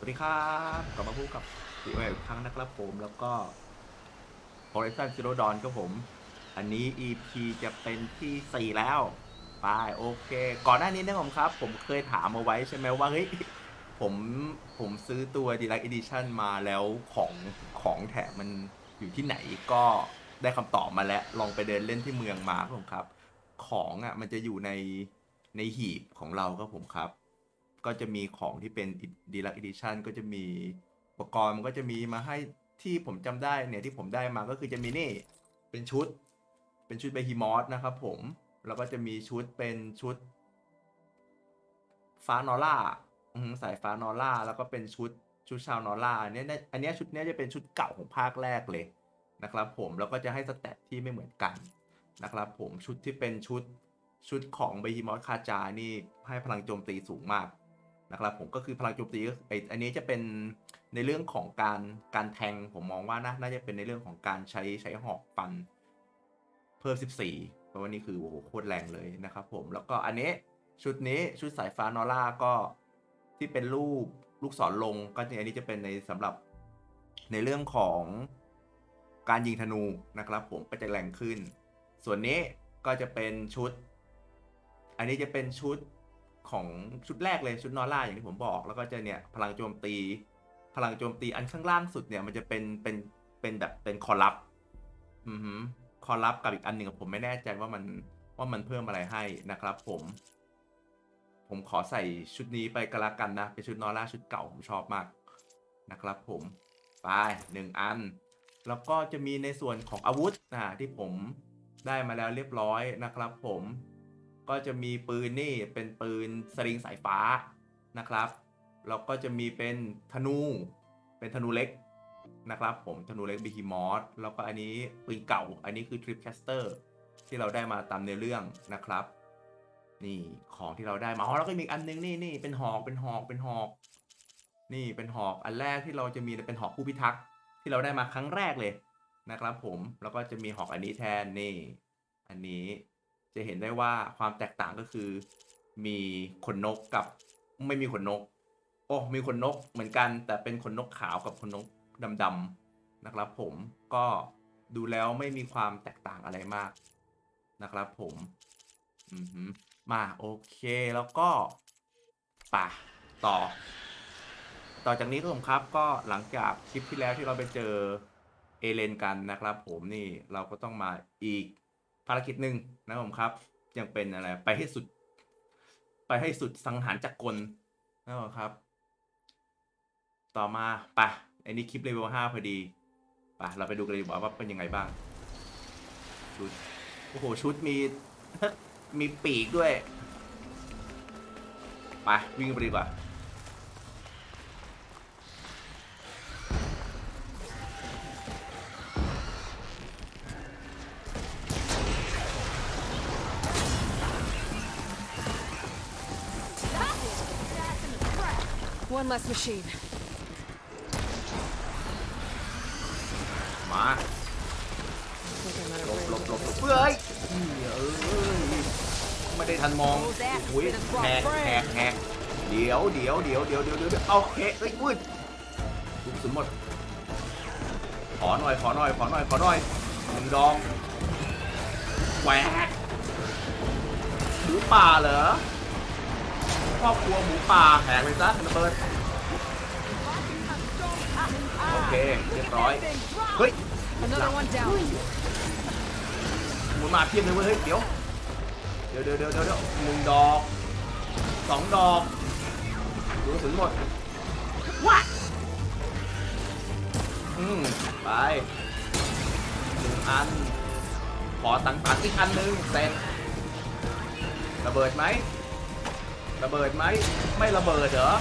วัสดีครับกลับมาพบกับสีใหม่อีกครั้งนะครับผมแล้วก็ Horizon Zero Dawn ครับผมอันนี้ EP จะเป็นที่4แล้วไปโอเคก่อนหน้านี้นะผมครับผมเคยถามเอาไว้ใช่ไหมว่าเฮ้ยผมผมซื้อตัว Deluxe Edition มาแล้วของแถมมันอยู่ที่ไหนก็ได้คำตอบมาแล้วลองไปเดินเล่นที่เมืองมาครับผมครับของอ่ะมันจะอยู่ในหีบของเราครับผมครับก็จะมีของที่เป็น Deluxe Edition ก็จะมีอุปกรณ์มันก็จะมีมาให้ที่ผมจำได้เนี่ยที่ผมได้มาก็คือจะมีนี่เป็นชุดเบฮีมอสนะครับผมแล้วก็จะมีชุดเป็นชุดฟ้านอร่าสายฟ้านอร่าแล้วก็เป็นชุดชาวนอร่าอันนี้ชุดนี้จะเป็นชุดเก่าของภาคแรกเลยนะครับผมแล้วก็จะให้สเตตที่ไม่เหมือนกันนะครับผมชุดที่เป็นชุดของเบฮีมอสคาจานี่ให้พลังโจมตีสูงมากนะครับผมก็คือพลังโจมตีอันนี้จะเป็นในเรื่องของการแทงผมมองว่าน่าจะเป็นในเรื่องของการใช้หอกฟันเพิ่ม14เพราะว่านี่คือโอ้โหโคตรแรงเลยนะครับผมแล้วก็อันนี้ชุดสายฟ้านอร่าก็ที่เป็นลูกศรลงก็อันนี้จะเป็นในสำหรับในเรื่องของการยิงธนูนะครับผมก็จะแรงขึ้นส่วนนี้ก็จะเป็นอันนี้จะเป็นของชุดแรกเลยชุดนอร่าอย่างที่ผมบอกแล้วก็จะเนี่ยพลังโจมตีอันข้างล่างสุดเนี่ยมันจะเป็นแบบเป็นคอลับคอลับกับอีกอันหนึ่งผมไม่แน่ใจว่ามันเพิ่มอะไรให้นะครับผมขอใส่ชุดนี้ไปก็แล้วกันนะเป็นชุดนอร่าชุดเก่าผมชอบมากนะครับผมไป1อันแล้วก็จะมีในส่วนของอาวุธที่ผมได้มาแล้วเรียบร้อยนะครับผมก็จะมีปืนนี่เป็นปืนสลิงสายฟ้านะครับแล้วก็จะมีเป็นธนูเล็กนะครับผมธนูเล็กบีฮีมอสแล้วก็อันนี้ปืนเก่าอันนี้คือทริปแคสเตอร์ที่เราได้มาตามเนื้อเรื่องนะครับนี่ของที่เราได้มาแล้วก็มีอันนึงนี่เป็นหอกนี่เป็นหอกอันแรกที่เราจะมีเป็นหอกผู้พิทักษ์ที่เราได้มาครั้งแรกเลยนะครับผมแล้วก็จะมีหอกอันนี้แทนนี่อันนี้จะเห็นได้ว่าความแตกต่างก็คือมีขนนกกับไม่มีขนนกมีขนนกเหมือนกันแต่เป็นขนนกขาวกับขนนกดำๆนะครับผมก็ดูแล้วไม่มีความแตกต่างอะไรมากนะครับผมมาโอเคแล้วก็ป่ะต่อจากนี้ครับก็หลังจากคลิปที่แล้วที่เราไปเจอเอเลนกันนะครับผมนี่เราก็ต้องมาอีกภารกิจหนึ่งนะผมครับยังเป็นอะไรไปให้สุดสังหารจักรกลนะครับต่อมาป่ะอันนี้คลิปเลเวล5พอดีป่ะเราไปดูกันดีกว่าเป็นยังไงบ้างชุดโอ้โหชุดมีปีกด้วยไปวิ่งไปดีกว่าOne less machine. มาหลบเฮ้ยไม่ได้ทันมองอุ้ยแหกเดี๋ยวโอเคเอ้ยอุ้ยลูกสุนหมดขอหน่อยหนึ่งดองแหวกหมูป่าเหรอครอบครัวหมูป่าแหกเลยซะระเบิดโอเคเรียบร้อยเฮ้ยAnother one down. หมุนมาเพียบเลยเว้ยเฮ้ยเดี๋ยว1 ดอก2 ดอกดูสุดหมดว้าไป1 อันขอตังค์อีกอันนึงเสร็จระเบิดไหมไม่ระเบิดเหรอ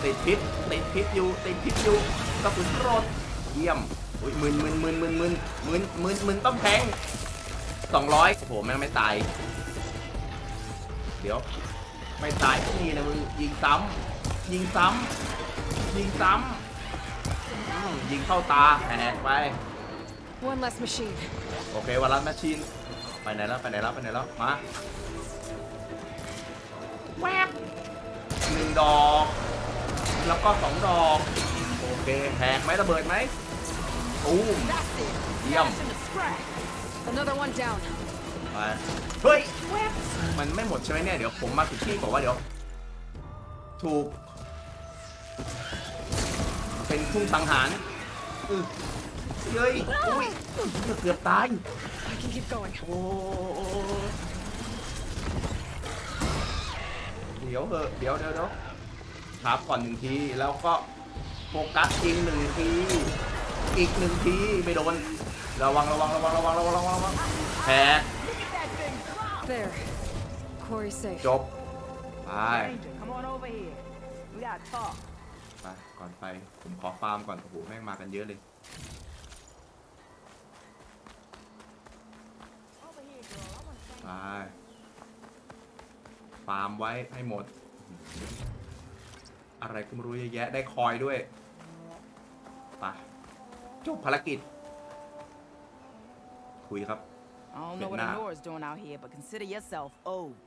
ติดพิษอยู่กระสุนโรดเยี่ยมอุ้ยมึนต้องแทง200โอ้โหแม่งไม่ตายเดี๋ยวไม่ตายนี่นะมึงยิงซ้ำยิงเข้าตาแหกไป One less machine. โอเควันละแมชชีนไปไหนแล้วมาแวบ1 ดอก แล้วก็2 ดอกโอเคแทกไหมระเบิดไหมตูม That's it. เยี่ยม Finish him to scrap. Another one down. ไปเฮ้ยมันไม่หมดใช่ไหมเนี่ยเดี๋ยวผมมาผิดที่บอกว่าเดี๋ยวถูกเป็นทุ่งสังหารเฮ้ยอุ้ยเกือบตาย I can keep going. โอ้เดี๋ยวเหอะเดี๋ยวทับก่อน1 ทีแล้วก็โฟกัสอีก1 ทีอีก1 ทีไม่โดนระวังแพ้ There. Quarry safe. จบไป Ranger, come on over here. We gotta talk. ไปก่อนไปผมขอฟาร์มก่อนโอ้โหแม่งมากันเยอะเลย Over here, girl. I wanna thank ไปฟาร์มไว้ให้หมด อะไรก็ไม่รู้เยอะแยะได้คอยด้วยไปจบภารกิจคุยครับ I don't know what Anora's doing out here, but consider yourself owed.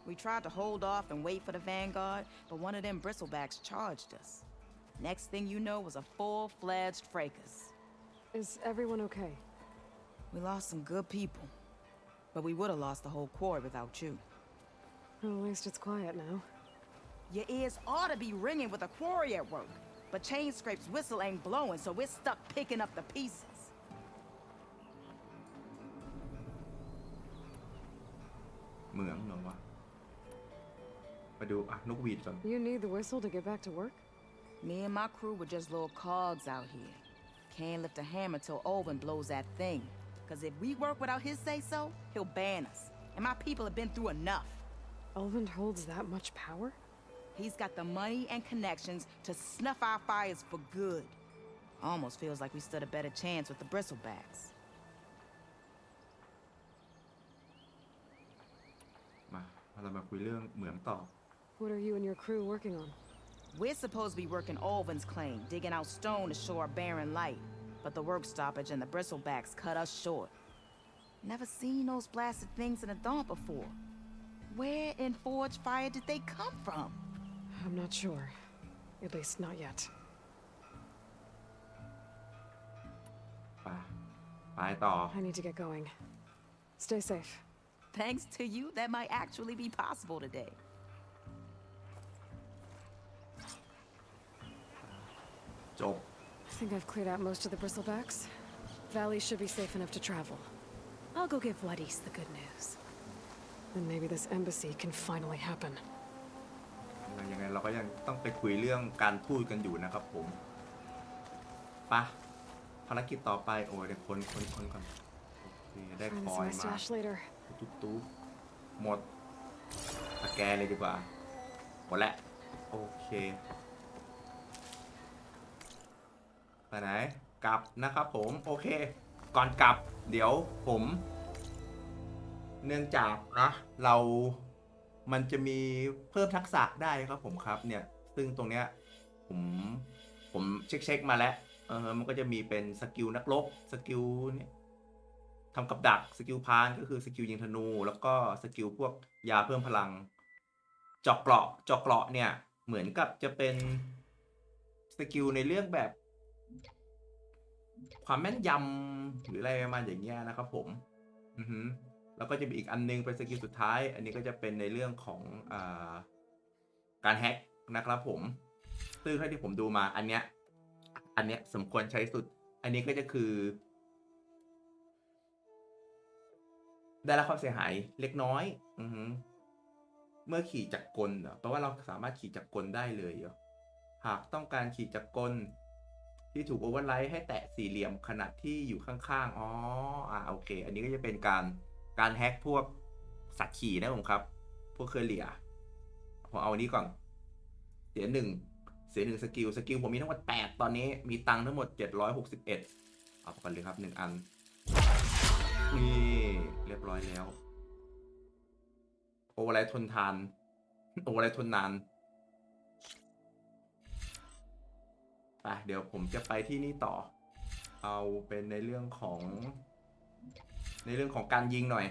We tried to hold off and wait for the vanguard, but one of them bristlebacks charged us. Next thing you know was a full-fledged fracas. Is everyone okay? We lost some good people, but we would have lost the whole quarry without you. Well, at least it's quiet now. Your ears ought to be ringing with a quarry at work, but Chain Scrape's whistle ain't blowing, so we're stuck picking up the pieces. เหมืองเหรอวะมาดูอ่ะนกหวีดก่อน You need the whistle to get back to work? Me and my crew were just little cogs out here. Can't lift a hammer till Olvin blows that thing. Cause if we work without his say-so, he'll ban us. And my people have been through enough. Elvin holds that much power? He's got the money and connections to snuff our fires for good. Almost feels like we stood a better chance with the bristlebacks. มาเรามาคุยเรื่องเหมืองต่อ What are you and your crew working on? We're supposed to be working Olvin's claim, digging out stone to show our barren light. But the work stoppage and the bristlebacks cut us short. Never seen those blasted things in a dawn before. Where in Forge Fire did they come from? I'm not sure. At least not yet. ไปต่อ I need to get going. Stay safe. Thanks to you, that might actually be possible today. จบ I think I've cleared out most of the bristlebacks. Valley should be safe enough to travel. I'll go give Vladis the good news. Then maybe this embassy can finally happen. ยังไงเราก็ยังต้องไปคุยเรื่องการทูตกันอยู่นะครับผมไปภารกิจต่อไปโอ้ยเดี๋ยวคนก่อนโอเคได้ Find ค this อย my มา stash later. ตุ๊บหมดสแกนเลยดีกว่าหมดแล้วโอเคไปไหนกลับนะครับผมโอเคก่อนกลับเดี๋ยวผมเนื่องจากนะมันจะมีเพิ่มทักษะได้ครับผมครับเนี่ยซึ่งตรงเนี้ยผมเช็คมาแล้วมันก็จะมีเป็นสกิลนักรบสกิลเนี่ยทำกับดักสกิลพานก็คือสกิลยิงธนูแล้วก็สกิลพวกยาเพิ่มพลังเจาะเกราะเนี่ยเหมือนกับจะเป็นสกิลในเรื่องแบบความแม่นยำหรืออะไรประมาณอย่างเงี้ยนะครับผมแล้วก็จะมีอีกอันนึงเป็นสกิลสุดท้ายอันนี้ก็จะเป็นในเรื่องของการแฮ็กนะครับผมซึ่งเท่าที่ผมดูมาอันเนี้ยสมควรใช้สุดอันนี้ก็จะคือได้รับความเสียหายเล็กน้อยเมื่อขี่จักรกลแปลว่าเราสามารถขี่จักรกลได้เลยหากต้องการขี่จักรกลที่ถูกโอเวอร์ไลท์ให้แตะสี่เหลี่ยมขณะที่อยู่ข้างๆโอเคอันนี้ก็จะเป็นการแฮ็กพวกสัตว์ขี่นะผมครับพวกเคอร์เรียผมเอาอันนี้ก่อนเสียหนึ่งสกิลผมมีทั้งหมด8ตอนนี้มีตังค์ทั้งหมด761เอาไปก่อนเลยครับ1อันนี่เรียบร้อยแล้วโอเวอร์ไลท์ทนทานโอเวอร์ไลท์ทนนานไปเดี๋ยวผมจะไปที่นี่ต่อเอาเป็นในเรื่องของการยิงหน่อย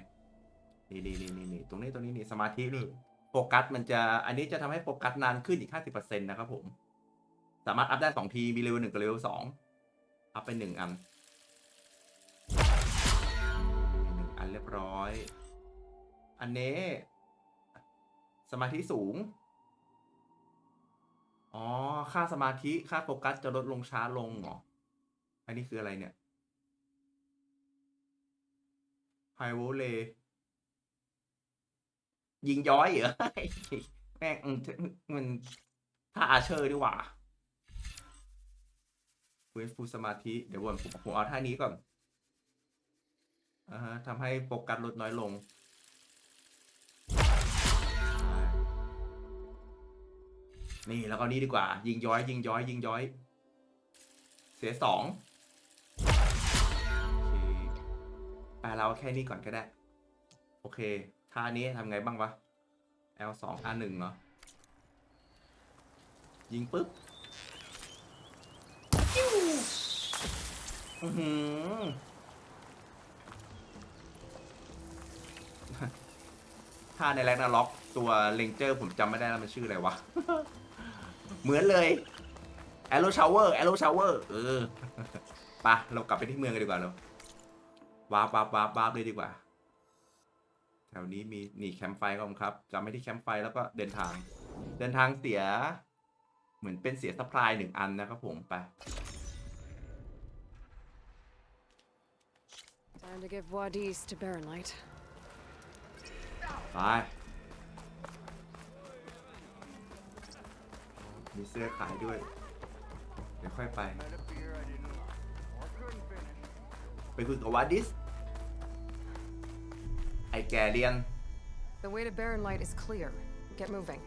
นี่ตรงนี้นี่สมาธินี่โฟกัสมันจะอันนี้จะทำให้โฟกัสนานขึ้นอีก 50% นะครับผม สามารถอัพได้2ทีมีเลเวล1กับเลเวล2อัพไป1อัน1อันเรียบร้อยอันนี้สมาธิสูงอ๋อค่าสมาธิค่าโฟกัสจะลดลงช้าลงเหรออันนี้คืออะไรเนี่ยไฮโวเลยิงย้อยเหรอ แม่งมันถ้าอาเชอร์ดีกว่าฟื้นฟูสมาธิเดี๋ยวผมเอาท่านี้ก่อนทำให้โฟกัสลดน้อยลงนี่แล้วก็นี้ดีกว่ายิงย้อยเสีย2โอเคเราแค่นี้ก่อนก็ได้โอเคท่านี้ทำไงบ้างวะ L2 R1 เหรอยิงปึ๊บถ้าในแร็กนาล็อกตัวเลนเจอร์ผมจำไม่ได้แล้วมันชื่ออะไรวะ เหมือนเลยแอโรชาวเวอร์ปะเรากลับไปที่เมืองกันดีกว่าเราวาร์ปเลยดีกว่าแถวนี้มีนี่แคมป์ไฟก็ครับจำไม่ที่แคมป์ไฟแล้วก็เดินทางเสียเหมือนเป็นเสียซัพพลาย1อันนะครับผมไป Time to give Wadis to Barren Light. ไปมีเสื้อขายด้วยเดี๋ยวค่อยไปคุยกับวาดิสไอแกเรียน The way to Barren Light is clear. Get moving.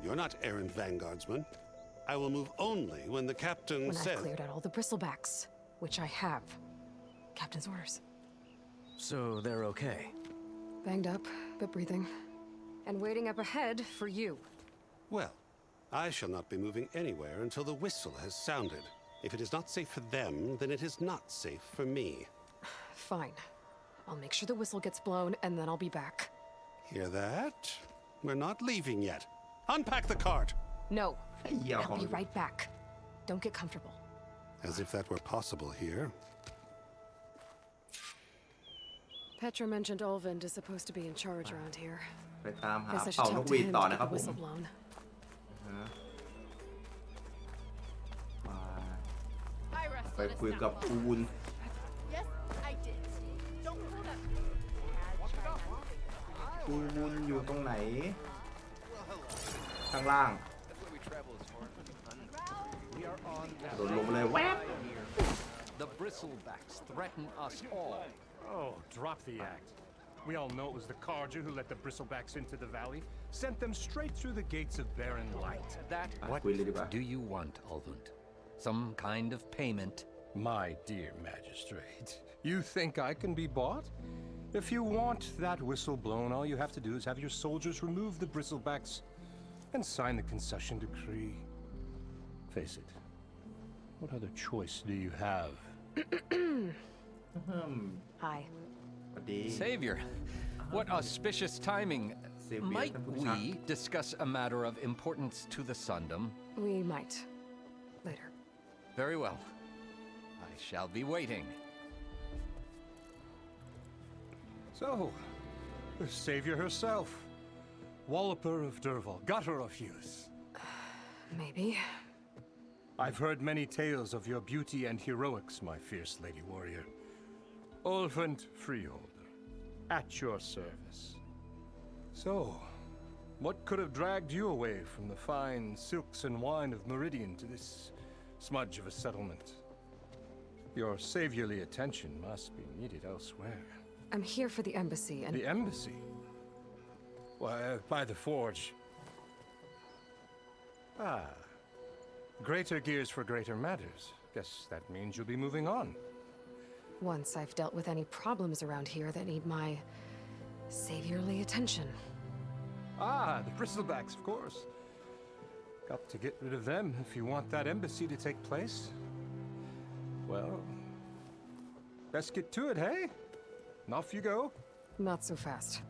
You're not errant vanguardsman. I will move only when the captain When I've says. cleared out all the bristlebacks, which I have. Captain's orders. So they're okay. Banged up, but breathing. And waiting up ahead for you. Well, I shall not be moving anywhere until the whistle has sounded. If it is not safe for them, then it is not safe for me. Fine. I'll make sure the whistle gets blown, and then I'll be back. Hear that? We're not leaving yet. Unpack the cart! No. Yeah, I'll be right back. Don't get comfortable. As if that were possible here. Petra mentioned Olvind is supposed to be in charge around here. ไปตามหา Guess I เป่า should น talk ก to หวีด him ต่อ to นะ get ครับ the ผม whistle blown. ไปคุยกับปูน Yes, I did. Don't hold up. ปูนอยู่ตรงไหนข้างล่างโดดลงไปเลยแวบ The bristlebacks threaten us all. Oh, drop the act. We all know it was the Carja who let the bristlebacks into the valley, sent them straight through the gates of Barren Light. That คุยเลยดีกว่า do you want, Ulvund? Some kind of payment? My dear magistrate, you think I can be bought? If you want that whistle blown, all you have to do is have your soldiers remove the bristlebacks and sign the concession decree. Face it, what other choice do you have? Hi. สวัสดี Savior, what auspicious timing. Savior, Might ท่านผู้ we ชาย discuss a matter of importance to the Sundom? We might. Later. Very well. I shall be waiting. So, the savior herself, Walloper of Derval, gutter of youth. Maybe. I've heard many tales of your beauty and heroics, my fierce lady warrior. Olfant Freeholder, at your service. So, what could have dragged you away from the fine silks and wine of Meridian to this smudge of a settlement? Your saviorly attention must be needed elsewhere. I'm here for the embassy and The embassy? Why, by the forge. Ah. Greater gears for greater matters. Guess that means you'll be moving on. once I've dealt with any problems around here that need my saviorly attention. Ah, the bristlebacks, of course. Got to get rid of them if you want that embassy to take place. Well, best get to it, hey? And off you go. Not so fast.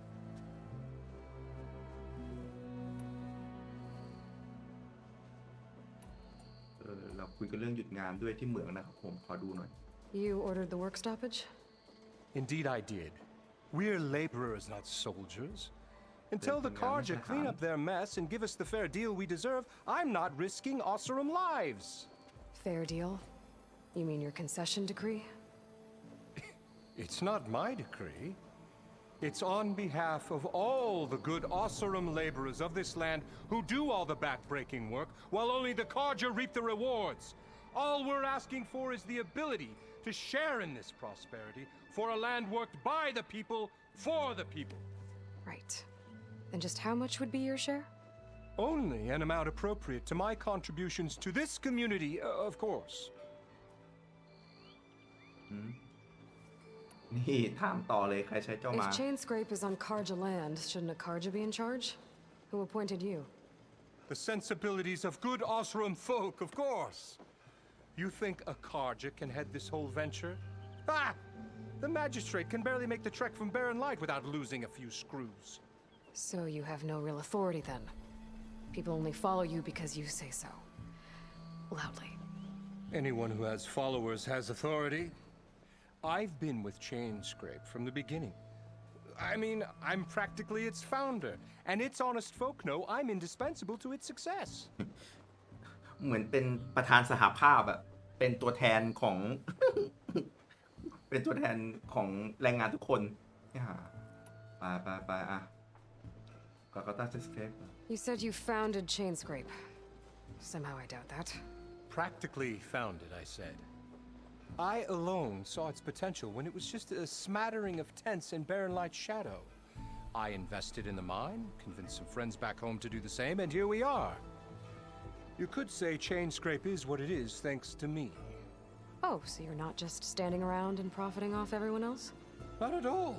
เรา เราคุยกันเรื่องหยุดงานด้วยที่เหมืองนะครับผมขอดูหน่อย You ordered the work stoppage? Indeed I did. We're laborers, not soldiers. Until the Karja clean up their mess and give us the fair deal we deserve, I'm not risking Osseram lives. Fair deal? You mean your concession decree? It's not my decree. It's on behalf of all the good Osseram laborers of this land who do all the back-breaking work, while only the Karja reap the rewards. All we're asking for is the ability to share in this prosperity for a land worked by the people, for the people. Right. Then just how much would be your share? Only an amount appropriate to my contributions to this community, of course. นี่ถามต่อเลยใครใช้เจ้ามา If Chainscrape is on Karja land, shouldn't a Karja be in charge? Who appointed you? The sensibilities of good Osram folk, of course. You think a Karja can head this whole venture? Ah! The magistrate can barely make the trek from Barren Light without losing a few screws. So you have no real authority then. People only follow you because you say so. Loudly. Anyone who has followers has authority. I've been with Chainscrape from the beginning. I mean, I'm practically its founder, and its honest folk know I'm indispensable to its success. เหมือนเป็นประธานสหภาพอะเป็นตัวแทนของ เป็นตัวแทนของแรงงานทุกคนเนี่ยไปอ่ะก็ตั้งสเกป You said you founded Chainscrape. Somehow I doubt that. Practically founded, I said. I alone saw its potential when it was just a smattering of tents in Barren Light's shadow. I invested in the mine, convinced some friends back home to do the same, and here we are. You could say Chainscrape is what it is thanks to me. Oh, so you're not just standing around and profiting off everyone else? Not at all.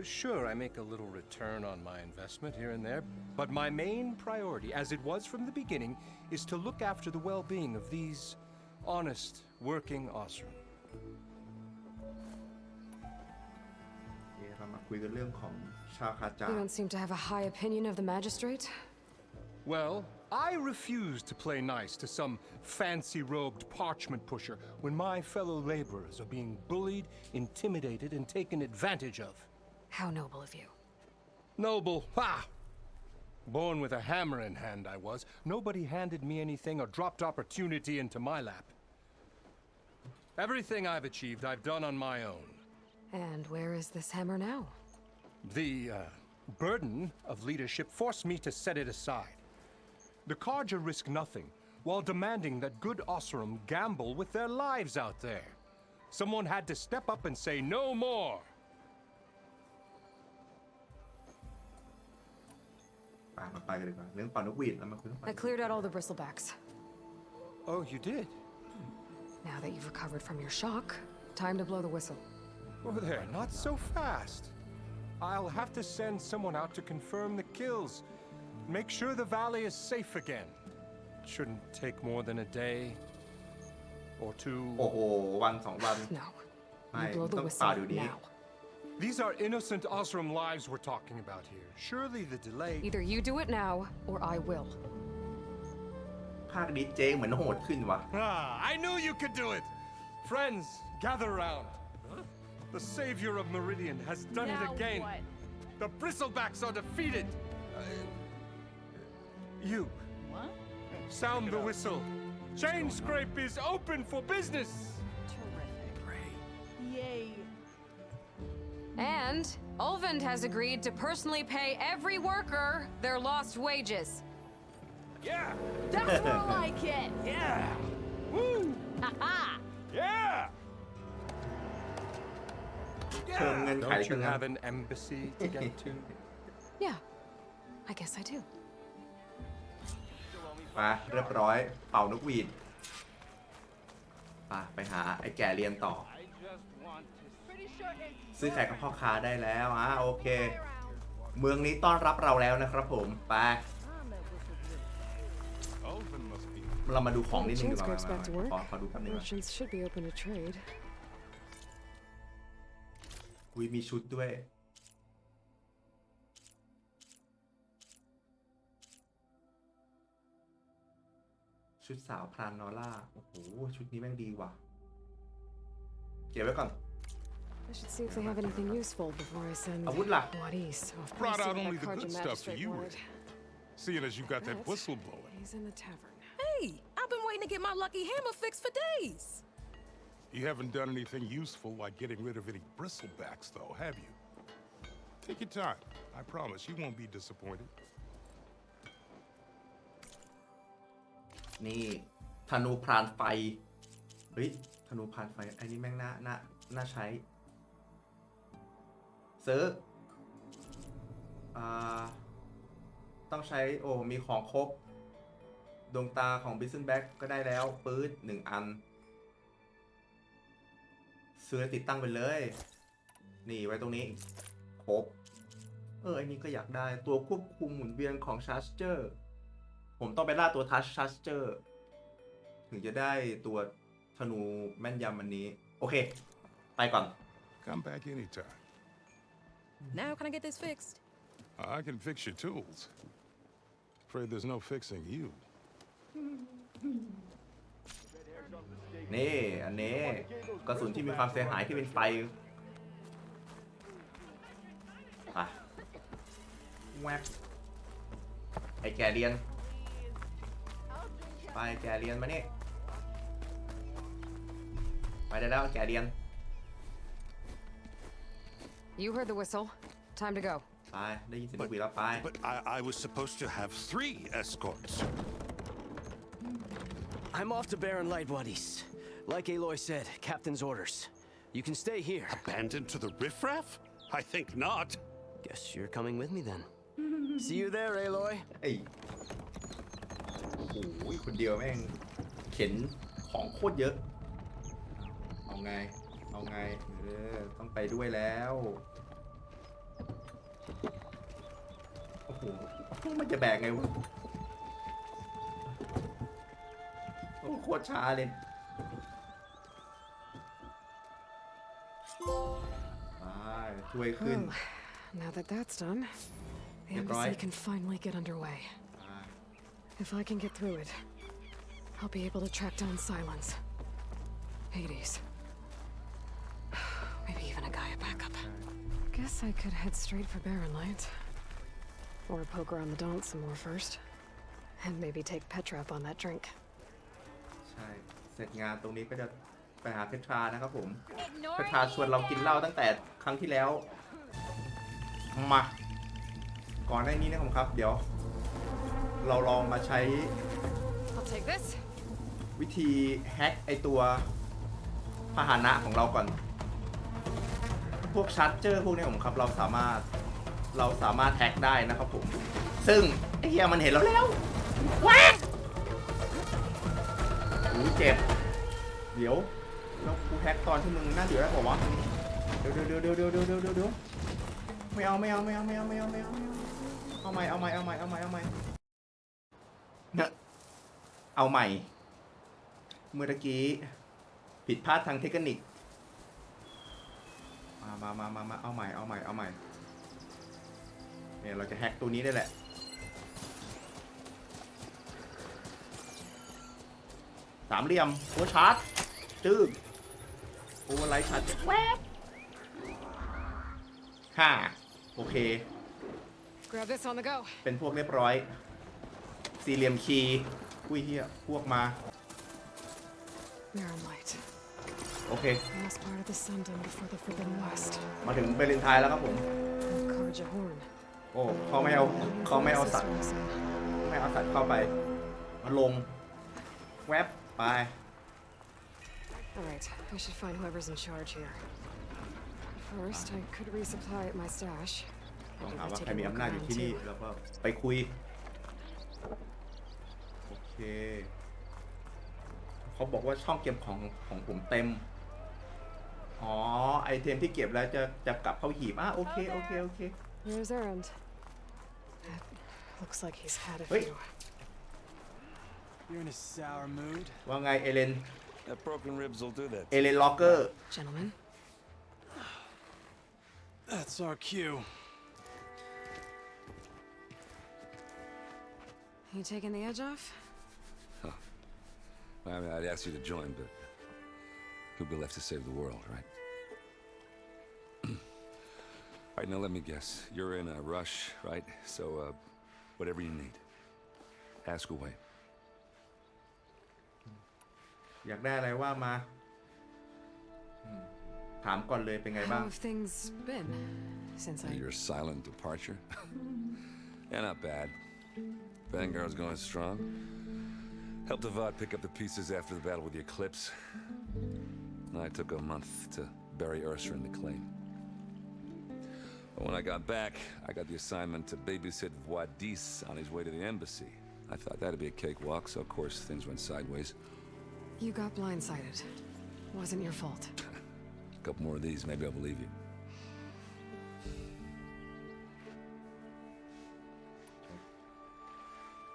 Sure, I make a little return on my investment here and there, but my main priority, as it was from the beginning, is to look after the well-being of these honest, working Osram. เรามาคุยกันเรื่องของชาวคาจา You don't seem to have a high opinion of the magistrate. Well, I refuse to play nice to some fancy-robed parchment pusher when my fellow laborers are being bullied, intimidated, and taken advantage of. How noble of you. Noble, ha! Born with a hammer in hand, I was. Nobody handed me anything or dropped opportunity into my lap. Everything I've achieved, I've done on my own. And where is this hammer now? The burden of leadership forced me to set it aside. The Karja risk nothing, while demanding that good Osseram gamble with their lives out there. Someone had to step up and say no more. ไปกันดีกว่าเรื่องเป่านกหวีดแล้วมาคุยเรื่อง I cleared out all the bristlebacks. Oh, you did? Now that you've recovered from your shock, time to blow the whistle. Oh, there, not so fast. I'll have to send someone out to confirm the kills. Make sure the valley is safe again. It shouldn't take more than a day or two. โอ้โหวัน2 วัน No. Aye, You blow the don't whistle start with it. now. These are innocent Osram lives we're talking about here. Surely the delay. Either you do it now, or I will. ภาคนี้เจ๊เหมือนโหดขึ้นว่ะ Ah, I knew you could do it! Friends, gather round. The savior of Meridian has done it Now again. what? The bristlebacks are defeated. You, What? sound the whistle. Chainscrape is open for business. Terrific. Yay. And Ulvund has agreed to personally pay every worker their lost wages. Yeah. That's more like it. Yeah. Woo. Ha-ha. Yeah. เพิ่มเงินไข Don't กั you นนะ have an embassy to get to? Yeah, I guess I do. มาเรียบร้อยเป่านกหวีดไปหาไอ้แก่เรียนต่อ Pretty sure it's ซื้อไข่กับพ่อค้าได้แล้วโอเค เมืองนี้ต้อนรับเราแล้วนะครับผมไปเรามาดูของนิดนึงดีกว่า Chainscrape's back to work. ขอดูแป๊บนึงก่อน Merchants should be open to trade. อุ้ยมีชุดด้วยชุ ชุดสาวพรานนอร่าโอ้โหชุดนี้แม่งดีว่ะเก็บไว้ก่อน I should see if they have anything useful before I send อาวุธล่ะ Wadis off Brought to out see only what the that good Karja stuff for magistrate you, wanted. seeing as you got that But whistle blowing. he's in the tavern. Hey, I've been waiting to get my lucky hammer fixed for days. You haven't done anything useful like getting rid of any bristlebacks, though, have you? Take your time. I promise you won't be disappointed. นี่ธนูพรานไฟเฮ้ยธนูพรานไฟอันนี้แม่งน่าใช้ซื้อต้องใช้โอ้มีของครบดวงตาของบิสเซนแบ็กก็ได้แล้วปื๊ด1 อันซื้อติดตั้งไปเลยนี่ไว้ตรงนี้ครบอันนี้ก็อยากได้ตัวควบคุมหมุนเวียนของชาร์จเจอร์ผมต้องไปล่าตัวทัชชาร์จเจอร์ถึงจะได้ตัวธนูแม่นยำอันนี้โอเคไปก่อน Come back anytime. Now can I get this fixed? I can fix your tools. Afraid there's no fixing you. นี่อันนี้กระสุนที่มีความเสียหายที่เป็นไฟอ่ะแวบไอแกเรียนไปแกเรียนมานี่ไปได้แล้วแกเรียน You heard the whistle. Time to go. ไปได้ยินเสียงนกหวีดแล้วไป But I was supposed to have 3 escorts. I'm off to Baron Lightwaddies. Like Aloy said, Captain's orders. You can stay here. Abandoned to the riffraff? I think not. Guess you're coming with me then. See you there, Aloy. ไอ้โอ้ยคนเดียวแม่งเข็นของโคตรเยอะเอาไงต้องไปด้วยแล้วโอ้โหมันจะแบกไงวะโอ้โคตรช้าเลยไปช่วยขึ้น Well, now that that's done, the You're embassy right. can finally get underway. If I can get through it, I'll be able to track down Silence, Hades, maybe even a Gaia backup. Guess I could head straight for Barren Light, or poke around the Daunt some more first, and maybe take Petra up on that drink. ใช่เสร็จงานตรงนี้ก็จะไปหาเพทรานะครับผมเพทราชวนเรากินเหล้าตั้งแต่ครั้งที่แล้วมาก่อนหน้านี้นะครับครับเดี๋ยวเราลองมาใช้ I'll take this. วิธีแฮ็กไอตัวพาหนะของเราก่อนพวกชาร์จเจอร์พวกนี้ผมครับเราสามารถแฮ็กได้นะครับผมซึ่งไอ้เหี้ยมันเห็นเราแล้วว้าโอ้เจ็บเดี๋ยวแล้วกูแฮ็กตอนที่มึงน่าเดือดแล้วบอกว่าเดี๋ยวไม่เอาเอาใหม่เนี่ยเอาใหม่เมื่อกี้ผิดพลาดทางเทคนิคมาเอาใหม่เนี่ยเราจะแฮ็กตัวนี้ได้แหละสามเหลี่ยมโอชาร์จจื้อโอเวอร์ไลท์ชาร์จแวบโอเค Grab this on the go. เป็นพวกเรียบร้อยสี่เหลี่ยมคีย์อุ้ยเฮียพวกมา Barren Light. โอเค Last part of the Sundom before the Forbidden West. มาถึงเบลินไทน์แล้วครับผม And Karja Horn. โอ้เขาไม่เอาสัตว์ ไม่เอาสัตว์เข้าไปมาลงแวบไป Alright, I should find whoever's in charge here. First, I could resupply at my stash. ต้อง Maybe หา by ว่าใคร taking มี a อำ look นาจอยู่ around ที่นี่ too. แล้วก็ไปคุยโอเคเขาบอกว่าช่องเก็บของผมเต็มอ๋อไอเทมที่เก็บแล้วจะกลับเข้าหีบโอเค Here's Errand. Looks like he's had a Wait. few. You're in a sour mood? ว่าไงเอเลน That broken ribs will do that. เอเลนล็อกเกอร์ Gentlemen, That's our cue. you taking the edge off? I mean, I'd ask you to join, but who'd be left to save the world, right? All right, now let me guess. You're in a rush, right? So, whatever you need, ask away. อยากได้อะไรว่ามาถามก่อนเลยเป็นไงบ้าง How have things been since I... Your silent departure? Yeah, not bad. Vanguard's going strong. Helped Avad pick up the pieces after the battle with the Eclipse. I took a month to bury Ursa in the claim. But when I got back, I got the assignment to babysit Wadis on his way to the embassy. I thought that'd be a cakewalk, so of course things went sideways. You got blindsided. Wasn't your fault. A couple more of these, maybe I'll believe you.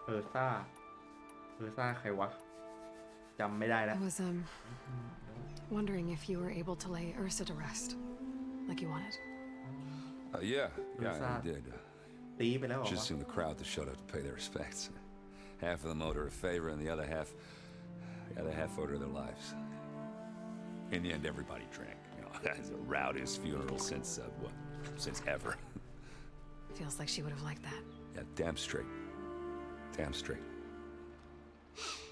เออซ่าใครวะจำไม่ได้แล้ว I was wondering if you were able to lay Ursa to rest like you wanted. Yeah, I did. ตีไปแล้วเหรอ Just วะ seen the crowd that showed up to pay their respects. Half of them owed her a favor, and the other half owed her their lives. In the end, everybody drank. You know, it's the rowdiest funeral since ever. Feels like she would have liked that. Yeah, damn straight. Damn straight.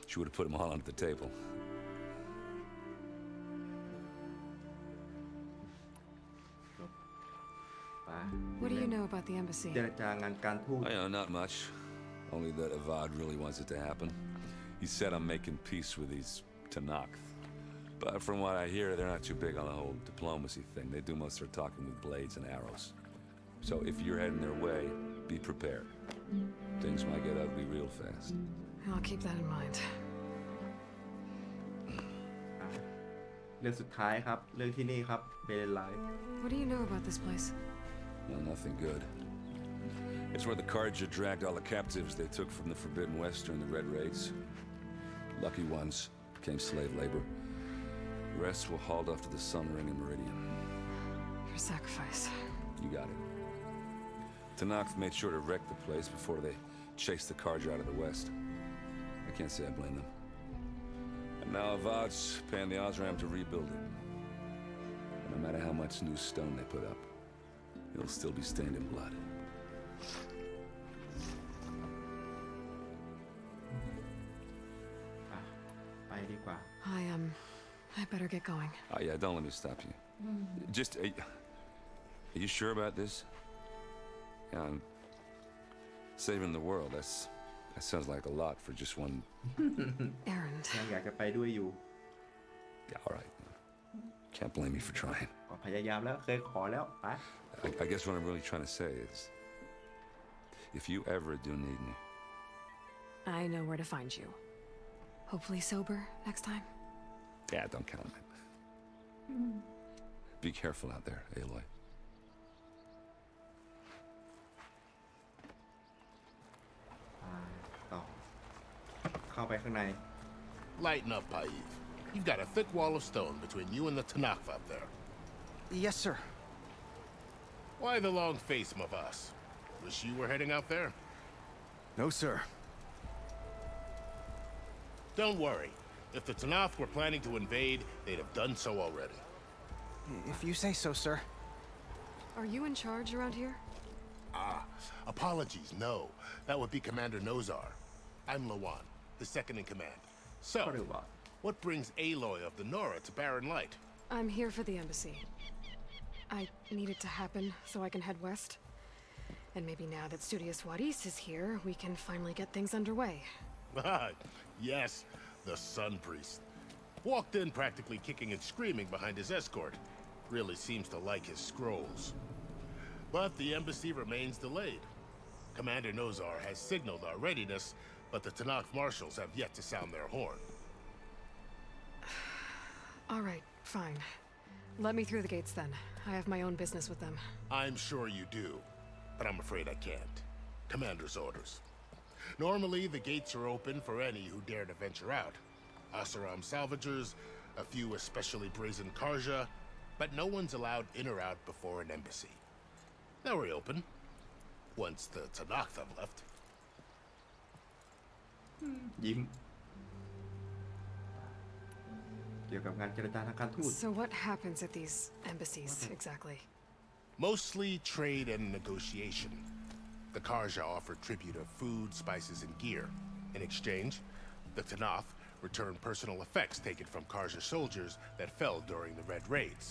She would have put them all onto the table. What do you know about the embassy? เจรจางานการทูต Not much. Only that Avad really wants it to happen. He said I'm making peace with these Tanakh. But from what I hear, they're not too big on the whole diplomacy thing. They do most of their talking with blades and arrows. So if you're heading their way, be prepared. Things might get ugly real fast. I'll keep that in mind. เรื่องสุดท้ายครับเรื่องที่นี่ครับเบลไลท์ What do you know about this place? Well, nothing good. It's where the Carja dragged all the captives they took from the Forbidden West during the Red Raids. Lucky ones became slave labor. The rest were hauled off to the Sun Ring and Meridian. Your sacrifice. You got it. Tanakh made sure to wreck the place before they chased the Carja out of the West. I can't say I blame them. And now Avad's paying the Osram to rebuild it. And no matter how much new stone they put up, it'll still be stained in blood. I better get going. Oh, yeah, don't let me stop you. Just, are you sure about this? Yeah, I'm saving the world. That sounds like a lot for just one... Errand. ยังอยากจะไปด้วยอยู่ Yeah, all right. Can't blame me for trying. ก็พยายามแล้วเคยขอแล้วไป I guess what I'm really trying to say is, if you ever do need me... I know where to find you. Hopefully sober next time. Yeah, don't count on it. Be careful out there, Aloy. ต่อเข้าไปข้างใน Lighten up, Paiv. You've got a thick wall of stone between you and the Tanakh up there. Yes, sir. Why the long face, Mavas? Wish you were heading out there? No, sir. Don't worry. If the Tanakh were planning to invade, they'd have done so already. If you say so, sir. Are you in charge around here? Apologies, no. That would be Commander Nozar. I'm Lawan, the second in command. So, what brings Aloy of the Nora to Barren Light? I'm here for the embassy. I need it to happen so I can head west. And maybe now that Studious Wadis is here, we can finally get things underway. Yes, the Sun Priest. Walked in practically kicking and screaming behind his escort. Really seems to like his scrolls. But the embassy remains delayed. Commander Nozar has signaled our readiness, but the Tanakh marshals have yet to sound their horn. All right, fine. Let me through the gates then. I have my own business with them. I'm sure you do, but I'm afraid I can't. Commander's orders. Normally, the gates are open for any who dare to venture out. Asaram salvagers, a few especially brazen Karja, but no one's allowed in or out before an embassy. They'll reopen once the Tanakh have left. ยิ้ม กี่ยวกับงานเจรจาทางการทูต So what happens at these embassies exactly? Mostly trade and negotiation. The Karja offer tribute of food, spices, and gear. In exchange, the Tanath return personal effects taken from Karja soldiers that fell during the Red Raids.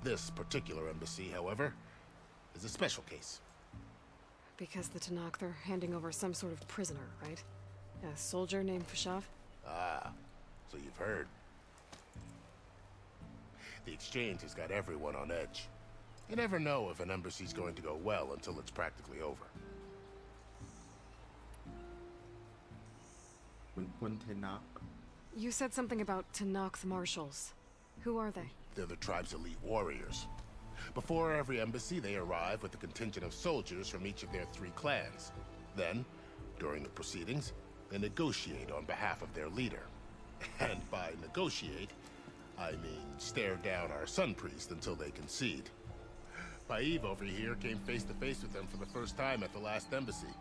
This particular embassy, however, is a special case. Because the Tanakh, they're handing over some sort of prisoner, right? A soldier named Fashav? Ah, so you've heard. The exchange has got everyone on edge. You never know if an embassy's going to go well until it's practically over. คุณเทนัก You said something about Tanakh marshals. Who are they? They're the tribe's elite warriors. Before every embassy, they arrive with a contingent of soldiers from each of their 3 clans. Then, during the proceedings, they negotiate on behalf of their leader. And by negotiate, I mean stare down our sun priest until they concede. Paiv over here came face to face with them for the first time at the last embassy.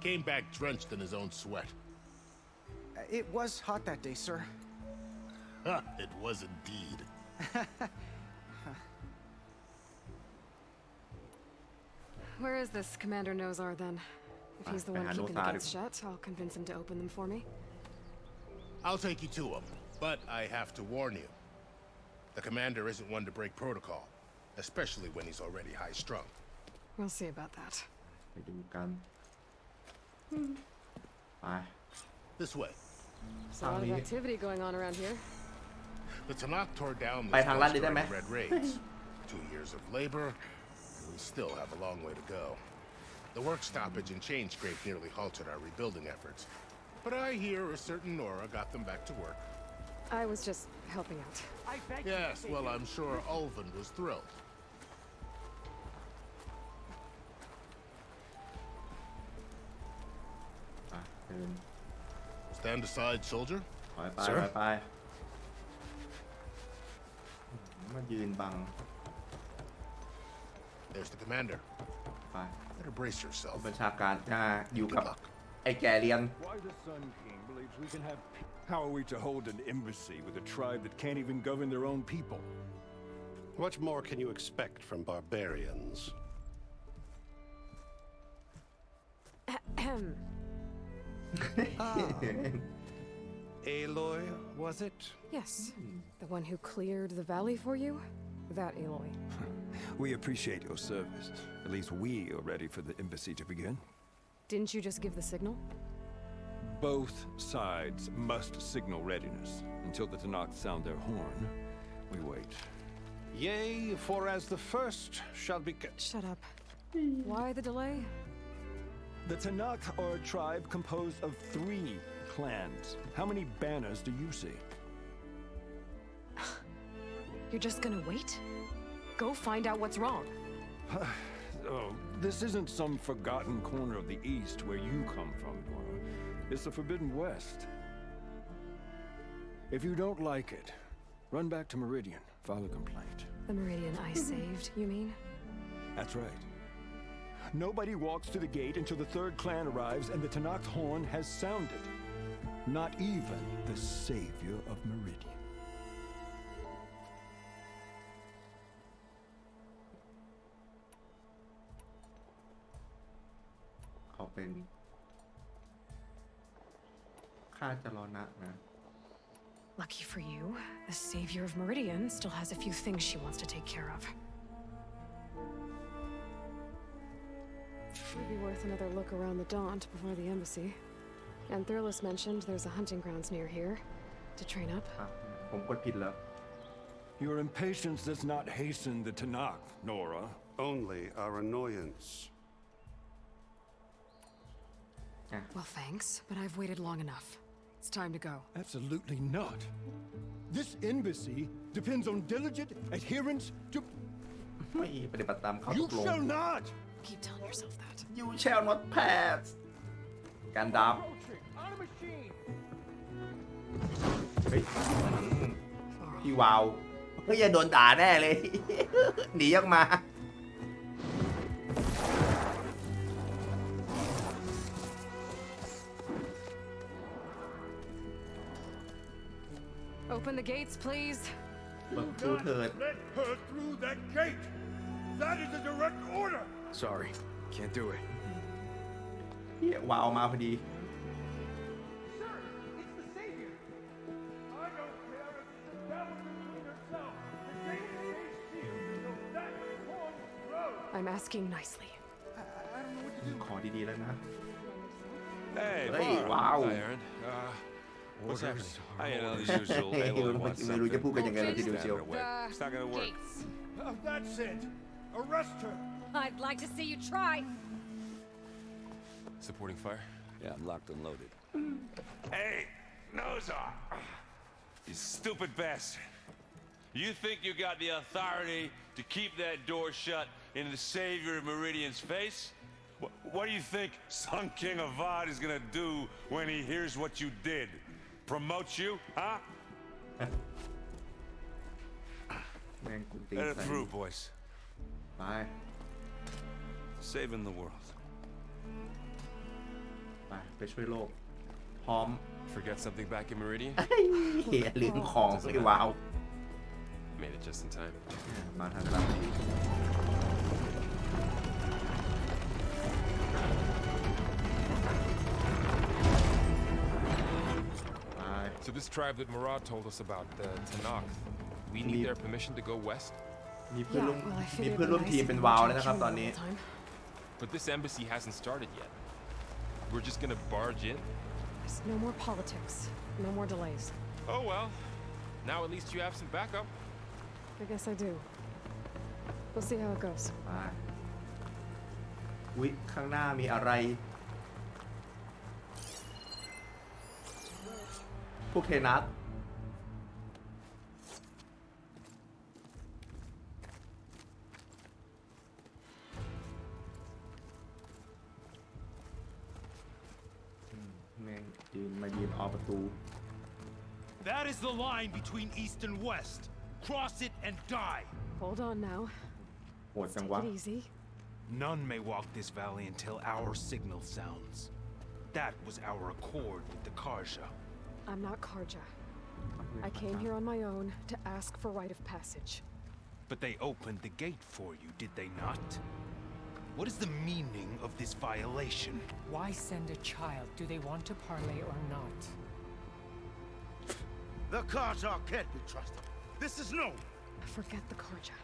Came back drenched in his own sweat. It was hot that day, sir. It was indeed. Where is this Commander Nozar then? If he's the one keeping the gates shut, I'll convince him to open them for me. I'll take you to him, but I have to warn you. The commander isn't one to break protocol, especially when he's already high-strung. We'll see about that. ไปดูกันไป This way. There's a lot of activity going on around here. The Tanakh tore down this ไปทางลัด place ได้ไหม during the Red Raids. 2 years of labor, and we still have a long way to go. The work stoppage and chain scrape nearly halted our rebuilding efforts. But I hear a certain Nora got them back to work. I was just helping out. Yes, well, I'm sure Ulvin was thrilled. Stand aside, soldier. ไปไปมายืนบัง There's the commander. ไป Better brace yourself. บัญชาการอยู่กับไอ้แกเรียน Why the Sun King believes we can have... How are we to hold an embassy with a tribe that can't even govern their own people? What more can you expect from barbarians? Aloy, was it? Yes. The one who cleared the valley for you? That Aloy. We appreciate your service. At least we are ready for the embassy to begin. Didn't you just give the signal? Both sides must signal readiness. Until the Tanakh sound their horn, we wait. Yea, for as the first shall be... Shut up. Why the delay? The Tanakh are a tribe composed of 3 clans. How many banners do you see? You're just gonna wait? Go find out what's wrong. Oh, this isn't some forgotten corner of the East where you come from, Nora. It's the Forbidden West. If you don't like it, run back to Meridian, file a complaint. The Meridian I saved, you mean? That's right. Nobody walks to the gate until the 3rd clan arrives and the Tanakh's horn has sounded. Not even the savior of Meridian. เขาเป็นข้าจะรอนะนะ Lucky for you, the savior of Meridian still has a few things she wants to take care of. It'd be worth another look around the Daunt before the embassy. And Thurles mentioned there's a hunting grounds near here to train up. ผมกดผิดแล้ว Your impatience does not hasten the Tanakh, Nora. Only our annoyance. Well, thanks, but I've waited long enough. It's time to go. Absolutely not. This embassy depends on diligent adherence to... ไม่ปฏิบัติตามข้อต You กลง shall not! Keep telling yourself that. You shall not pass การดับเฮ้ยพี่วาวเฮ้ยอย่าโดนด่าแน่เลย หนีออกมา Open the gates, please. เปิดประตูเถิด Let her through that gate. That is a direct order. Sorry, can't do it. เฮียวาวมาพอดี Sir, it's the Savior. I don't care if it's the devil between herself. The gate stays sealed till that coin grows. I'm asking nicely. I don't know what to do. ขอดีๆแล้วนะ Hey, Hey, Barb. wow. Hi, Aaron. What's happening? You know, the usual. ไม่ Aloy wants รู้จะพูด something. กันยังไงเลยทีเดียวเชียว It's not gonna work. Gates. That's it. Arrest her. I'd like to see you try. Supporting fire? Yeah, I'm locked and loaded. Hey, Nozar! You stupid bastard. You think you got the authority to keep that door shut in the savior of Meridian's face? What do you think Sun King Avad is gonna do when he hears what you did? Promote you, huh? แม่งกูตี Let it ใส่ through, boys. ไป Saving the world. ไปช่วยโลก พร้อม Forget something back in Meridian? เฮียลืมของไอ้ว้าว Made it just in time. มาทางหลังดี So this tribe that Murad told us about, the Tanakh, we need their permission to go west? มีเพื่อน Yeah, ร่วม well, I มี figured เพื่อน it'd ร่วม be ทีม nice เป็น if วาว we แล้วนะครับ checked ตอนนี้ the whole time. But this embassy hasn't started yet. We're just gonna barge in? There's no more politics. No more delays. Oh well. Now at least you have some backup. I guess I do. We'll see how it goes. ไปอุ๊ยข้างหน้ามีอะไร พวกเทนัสแม่งยืนออกประตู That is the line between east and west. Cross it and die. Hold on now. โหดจังวะ Take it easy. None may walk this valley until our signal sounds. That was our accord with the Karja. I'm not Karja. I came here on my own to ask for rite of passage. But they opened the gate for you, did they not? What is the meaning of this violation? Why send a child? Do they want to parley or not? The Karja can't be trusted. This is no. Forget the Karja.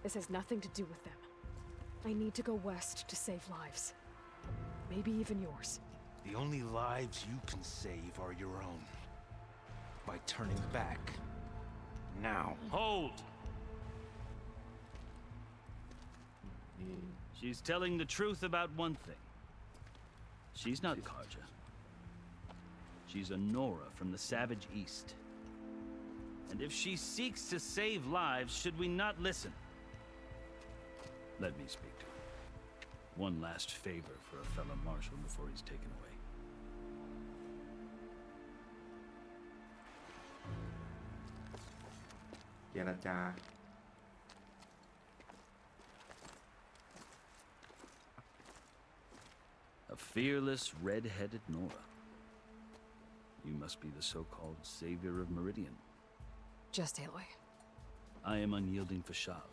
This has nothing to do with them. I need to go west to save lives. Maybe even yours. The only lives you can save are your own. By turning back. Now. Hold! She's telling the truth about one thing. She's not Karja. She's a Nora from the Savage East. And if she seeks to save lives, should we not listen? Let me speak to her. One last favor for a fellow marshal before he's taken away. A fearless, red-headed Nora. You must be the so-called savior of Meridian. Just Aloy. I am unyielding Fashav,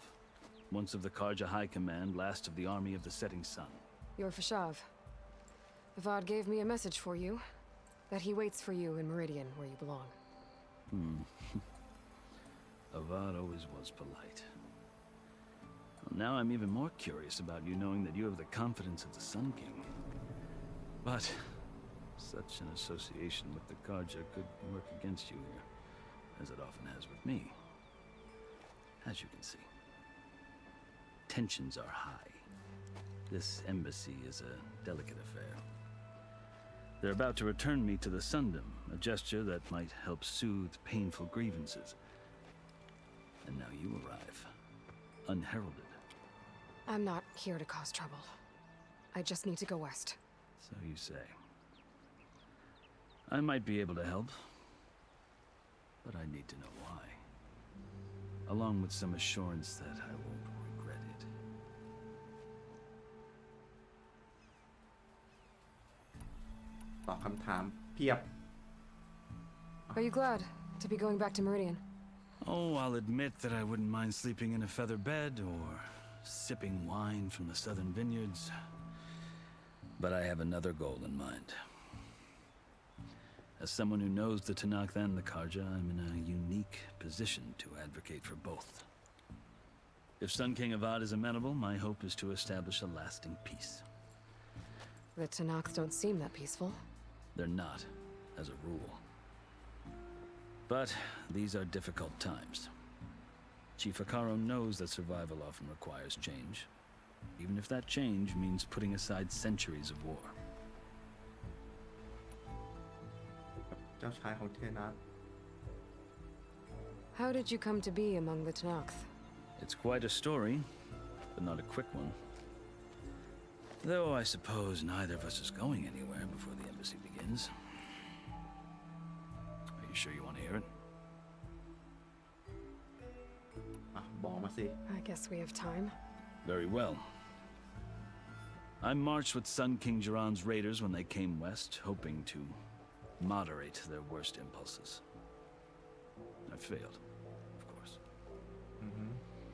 once of the Karja High Command, last of the army of the setting sun. You're Fashav. Avad gave me a message for you. That he waits for you in Meridian, where you belong. Avad always was polite. Well, now I'm even more curious about you knowing that you have the confidence of the Sun King. But such an association with the Karja could work against you here, as it often has with me. As you can see, tensions are high. This embassy is a delicate affair. They're about to return me to the Sundom, a gesture that might help soothe painful grievances. And now you arrive, unheralded. I'm not here to cause trouble. I just need to go west. So you say. I might be able to help, but I need to know why. Along with some assurance that I won't regret it. Are you glad to be going back to Meridian? Oh, I'll admit that I wouldn't mind sleeping in a feather bed or sipping wine from the southern vineyards. But I have another goal in mind. As someone who knows the Tanakh and the Karja, I'm in a unique position to advocate for both. If Sun King Avad is amenable, my hope is to establish a lasting peace. The Tanakh don't seem that peaceful. They're not, as a rule. But these are difficult times. Chief Akaro knows that survival often requires change, even if that change means putting aside centuries of war. เจ้าชายของเทนัท How did you come to be among the Tanakh? It's quite a story, but not a quick one. Though I suppose neither of us is going anywhere before the embassy begins. Are you sure you want to hear it? บอกมาสิ I guess we have time. Very well. I marched with Sun King Jiran's raiders when they came west, hoping to moderate their worst impulses. I failed, of course.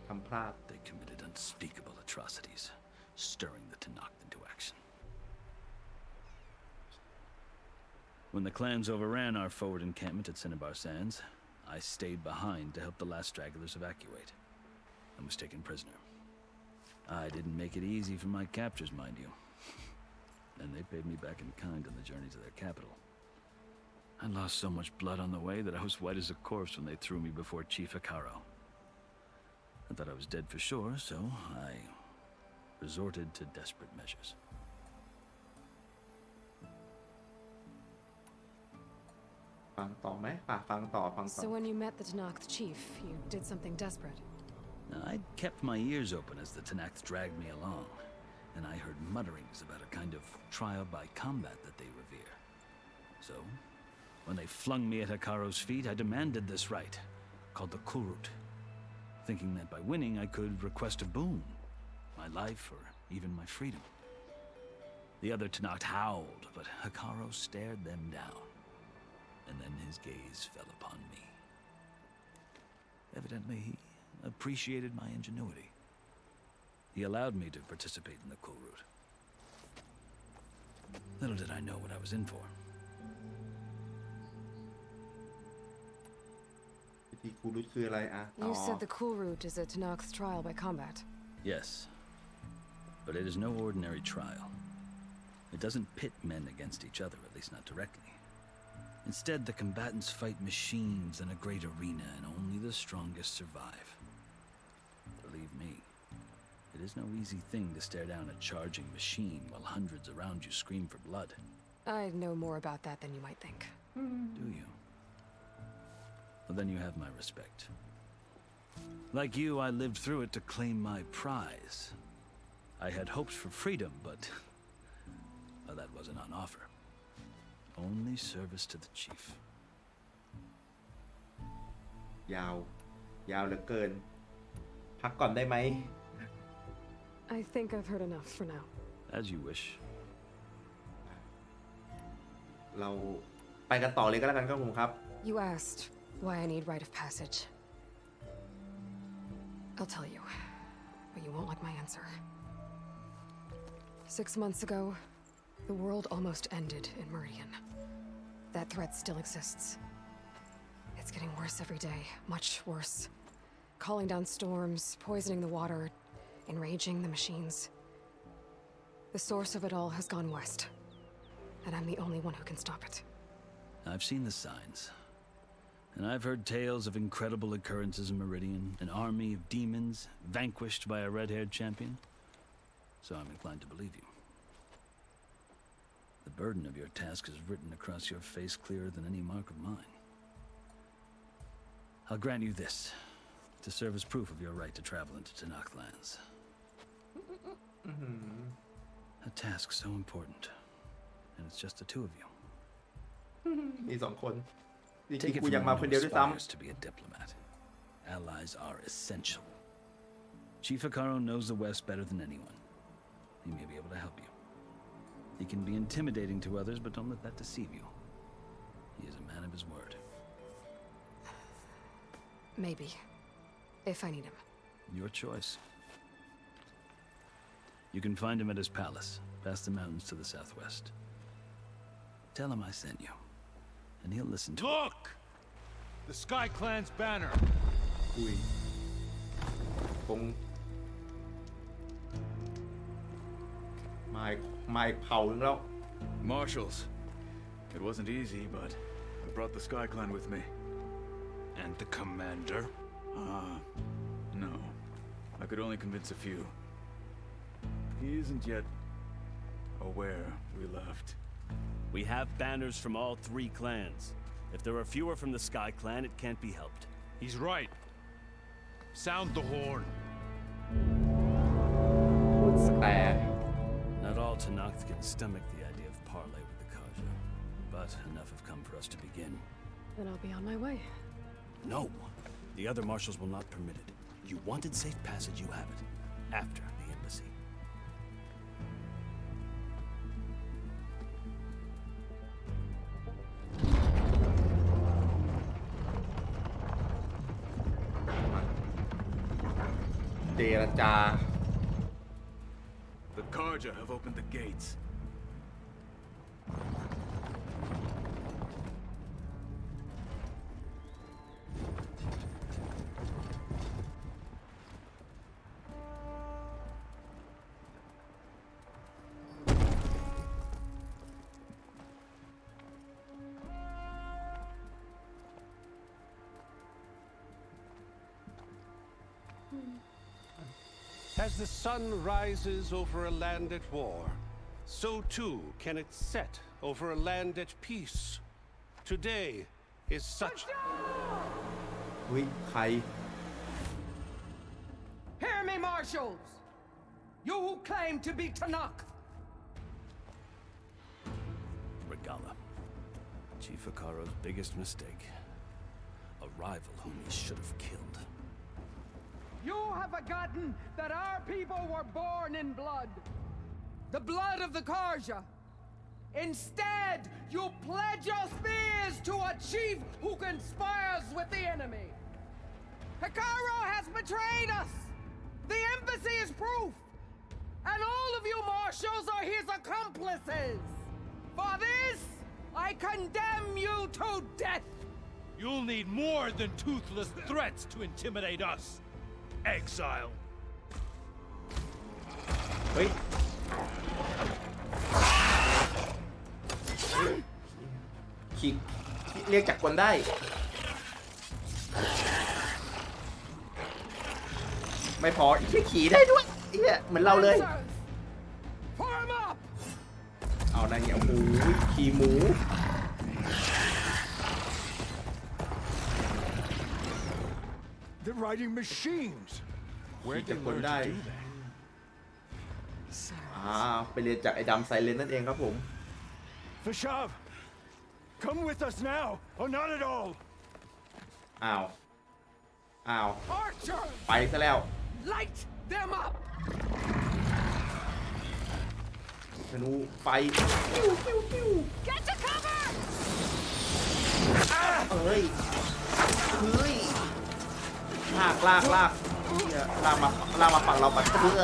ทำพลาด They committed unspeakable atrocities, stirring the Tanakh into action. When the clans overran our forward encampment at Cinnabar Sands, I stayed behind to help the last stragglers evacuate. I was taken prisoner. I didn't make it easy for my captors, mind you. And they paid me back in kind on the journey to their capital. I lost so much blood on the way that I was white as a corpse when they threw me before Chief Akaro. I thought I was dead for sure, so I resorted to desperate measures. ฟังต่อไหมฟังต่อ So when you met the Tanakh chief, you did something desperate. I'd kept my ears open as the Tanakh dragged me along, and I heard mutterings about a kind of trial by combat that they revere. So, when they flung me at Hikaro's feet, I demanded this right, called the Kurut, thinking that by winning I could request a boon, my life or even my freedom. The other Tanakh howled, but Hikaro stared them down, and then his gaze fell upon me. Evidently, he appreciated my ingenuity. He allowed me to participate in the Kurut. Little did I know what I was in for. พิธีคูรุตคืออะไรอะ You said the Kurut is a Tanakh's trial by combat. Yes, but it is no ordinary trial. It doesn't pit men against each other, at least not directly. Instead, the combatants fight machines in a great arena, and only the strongest survive. Believe me, it is no easy thing to stare down a charging machine while hundreds around you scream for blood. I know more about that than you might think. Do you? Well, then you have my respect. Like you, I lived through it to claim my prize. I had hopes for freedom, but well, that wasn't on offer. Only service to the chief. ยาวเหลือเกิน พักก่อนได้ไหม I think I've heard enough for now. As you wish. เราไปกันต่อเลยก็แล้วกันครับผมครับ You asked why I need rite of passage. I'll tell you, but you won't like my answer. 6 months ago, the world almost ended in Meridian. That threat still exists. It's getting worse every day, much worse. Calling down storms, poisoning the water, enraging the machines. The source of it all has gone west, and I'm the only one who can stop it. I've seen the signs. And I've heard tales of incredible occurrences in Meridian, an army of demons vanquished by a red-haired champion. So I'm inclined to believe you. The burden of your task is written across your face clearer than any mark of mine. I'll grant you this, to serve as proof of your right to travel into Tanakh lands. A task so important, and it's just the two of you. มี2 คน Take it กู from ยังมา one ค who นเดียวด้วยซ้ aspires to be a diplomat. Allies are essential. Chief Akaro knows the West better than anyone. He may be able to help you. He can be intimidating to others, but don't let that deceive you. He is a man of his word. Maybe. If I need him. Your choice. You can find him at his palace, past the mountains to the southwest. Tell him I sent you, and he'll listen to Look! The Sky Clan's banner. อุ้ยคงมาอีกเผ่านึงแล้ว Marshals. It wasn't easy, but I brought the Sky Clan with me. And the commander? No. I could only convince a few. He isn't yet aware we left. We have banners from all 3 clans. If there are fewer from the Sky Clan, it can't be helped. He's right. Sound the horn. สแตน Not all Tanakh can stomach the idea of parley with the Karja, but enough have come for us to begin. Then I'll be on my way. No! The other marshals will not permit it. You wanted safe passage, you have it. After the embassy. The Karja have opened the gates. As the sun rises over a land at war, so too can it set over a land at peace. Today is such... อุ้ยใคร Hear me, marshals! You who claim to be Tanakh! Regala. Chief Akaro's biggest mistake. A rival whom he should have killed. You have forgotten that our people were born in blood. The blood of the Karja. Instead, you pledge your spears to a chief who conspires with the enemy. Hikaru has betrayed us. The embassy is proof. And all of you marshals are his accomplices. For this, I condemn you to death. You'll need more than toothless threats to intimidate us. Exile. เฮ้ยขี่เรียกจักรกลได้ไม่พออีกแค่ขี่ได้ด้วยเหี้ยเหมือนเราเลย Form up. เอาได้เนี่ยหมูขี่หมู They're riding machines. Where ขี่จั did กรกล they ได้ learn to do that? ไปเรียนจากไอ้ดำไซเลนนั่นเองครับผม Vashav, come with us now, or not at all. อ้าว Archer, ไปซะแล้ว light them up. ธนูไฟ Get to cover. เฮ้ยลากเหี้ยลากมาฝั่งเราปัดเพื่อ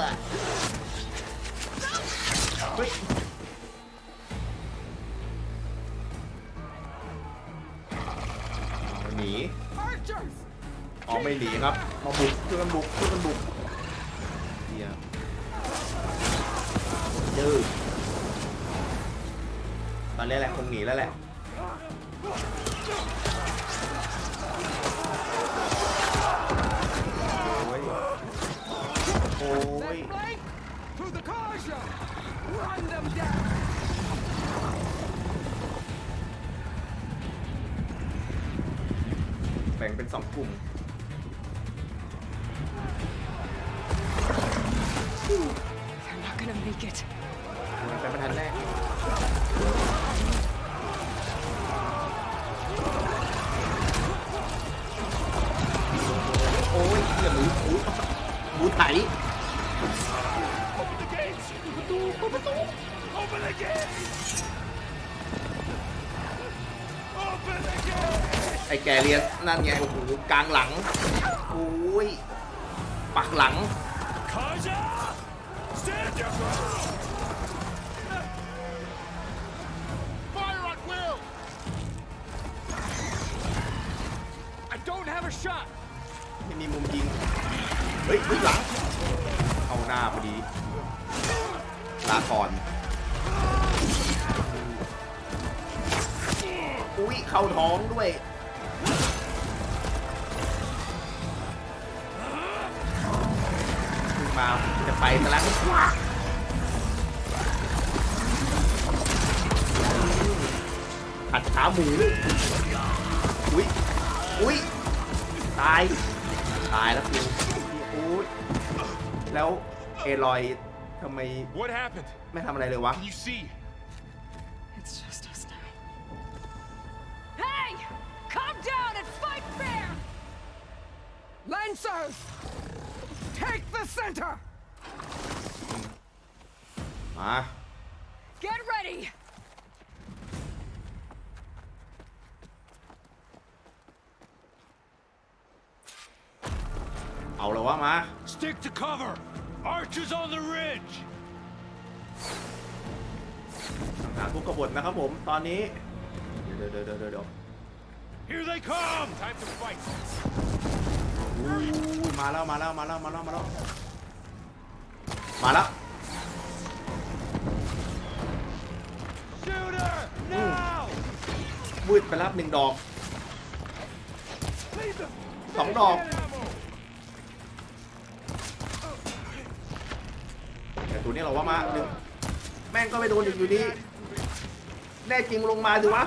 เฮ้ยหนี Archers. อ๋อไม่หนีครับมาบุกช่วยกันบุกเหี้ยดื้อตอนนี้แหละคงหนีแล้วแหละโอ้ย Then flank to the Karja. Run them down. แบ่งเป็น2 กลุ่ม They're not gonna make it. ไปไม่ทันแน่โอ้ยเหี้ยหมูไถ Open the gates! Open the gates! Open the gates! ไอ้แกเรียนนั่นไงโอ้โหกลางหลังโอ้ยปักหลัง Fire at will! I don't have a shot. ไม่มีมุมยิงเฮ้ยหลังเข้าหน้าพอดีลาก่อนอุ้ยเข้าท้องด้วยขึ้นมาจะไปซะแล้วผัดขาหมูอุ้ยอุ้ยตายแล้วกูอุ๊ยแล้วเอลอยทำไมไม่ทำอะไรเลยวะ It's just us now. Hey! Calm down and fight fair! Lancers! Take the center! มา Get ready! เอาแล้ววะมา Stick to cover! Archers on the ridge! สังหารพวกกบฏนะครับผมตอนนี้เดี๋ยว Here they come! Time to fight! มาแล้วShooter! Now! วืดไปรับ1 ดอก 2 ดอกแต่ตัวนี้เราว่ามาแม่งก็ไม่โดนอยู่ดีแน่จริงลงมาดูวะ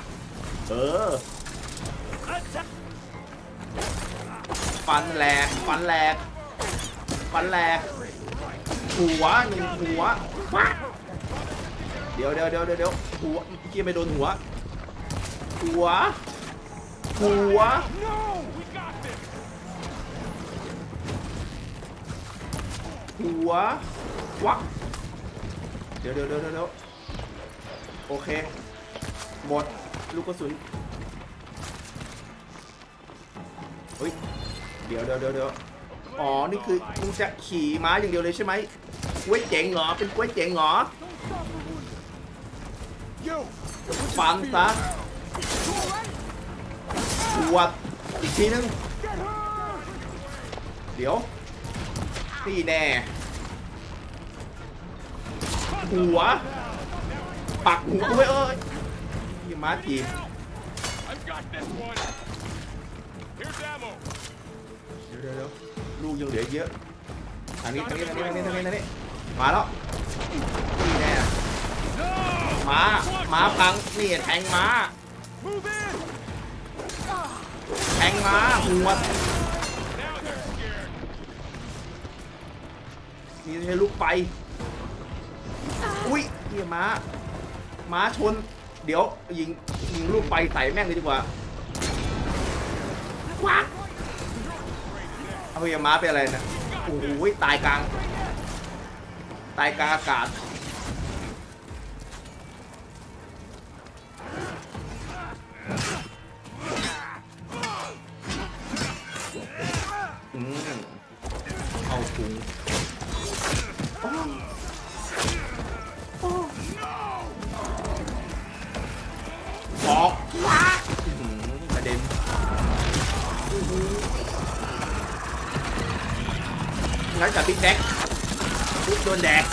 ฟันแหลกหัว1 หัวเดี๋ยวหัวเกี้ยไม่โดนหัววักเดี๋ยวโอเคหมดลูกกระสุนเฮ้ยเดี๋ยวอ๋อนี่คือมึงจะขี่ม้าอย่างเดียวเลยใช่ไหมกล้วยเจ๋งเหรอเป็นกล้วยเจ๋งเหรอฟันซะปวดอีกทีนึงเดี๋ยวนี่แน่หัวปักหัวไว้ยี่ม้าจีบเดี๋ยวลูกยังเหลือเยอะทางนี้มาแล้วนี่แน่ม้าพังนี่แทงม้าหัวนี่ให้ลูกไปอุ้ยเฮียม้าชนเดี๋ยวยิงลูกไปใส่แม่งเลยดีกว่าว้าเอาเฮียม้าเป็นอะไรนะโอ้ยตายกลางอากาศเอาถุงออกว้ากระเด็นงั้นกับบิ๊กแดกปุ๊บโดนแดก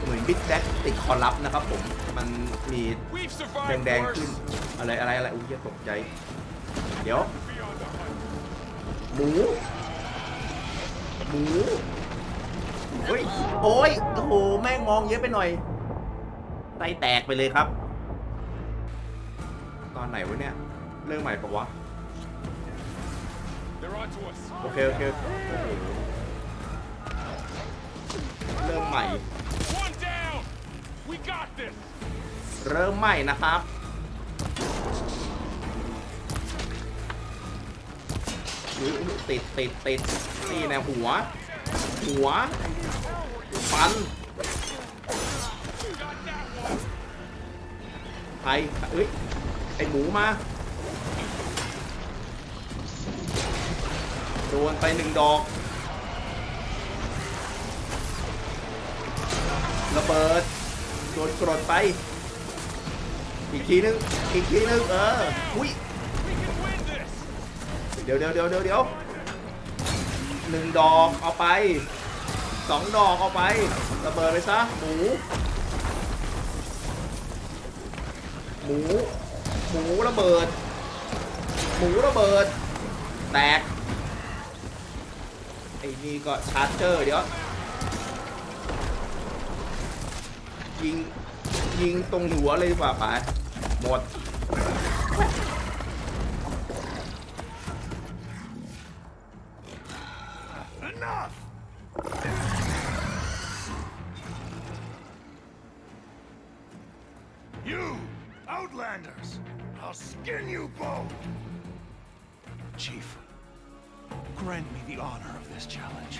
เหมือนบิ๊กแดกติดคอลับนะครับผมมันมีแดงขึ้นอะไรอุ้ยตกใจเดี๋ยวหมูเฮ้ยโอ้ยโอ้โหแม่งมองเยอะไปหน่อยไตแตกไปเลยครับตอนไหนวะเนี่ยเรื่องใหม่ปะวะโอเคเริ่มใหม่นะครับติดนี่นะหัวฟัน ใครเอ้ยไอหมูมาโดนไป1 ดอกระเบิดโดนกรดไปอีกทีนึงอุ้ยเดี๋ยว1 ดอกเอาไป2 ดอกเอาไประเบิดไปซะหมูระเบิดแตกไอ้นี่ก็ชาร์เจอร์เดี๋ยวยิงตรงหัวเลยดีกว่าไปหมดOutlanders! I'll skin you both! Chief, grant me the honor of this challenge.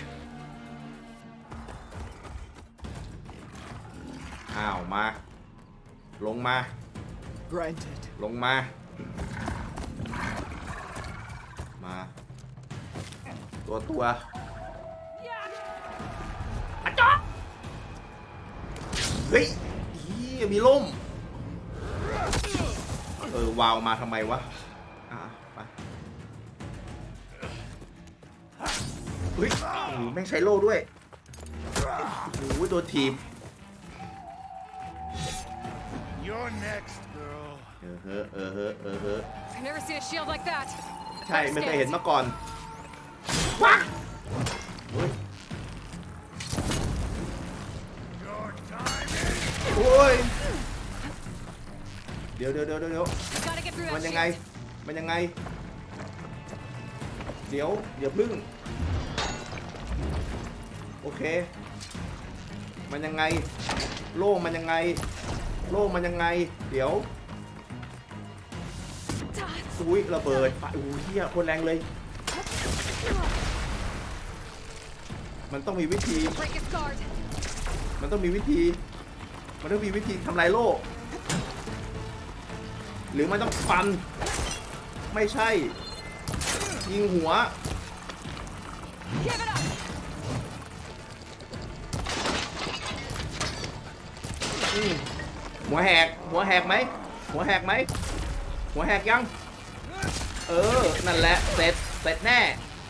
อ้าวมาลงมา Granted. ลงมาตัวอาจ๊อกเฮ้ยมีล่มวาวมาทำไมวะไปเฮ้ยแม่งใช้โล่ด้วยโอ้โหโดนทีบYou're next, girl. I've never seen a shield like that. ใช่ไม่เคยเห็นมาก่อนว้าโอ้ยเดี๋ยวมันยังไงเดี๋ยวพึ่งโอเคมันยังไงโล่มันยังไงเดี๋ยวอุ้ยระเบิดโอ้ยเหี้ยโคตรแรงเลยมันต้องมีวิธีทำลายโล่หรือมันต้องฟันไม่ใช่ยิงหัวหัวแหกไหมหัวแหกยังนั่นแหละเสร็จแน่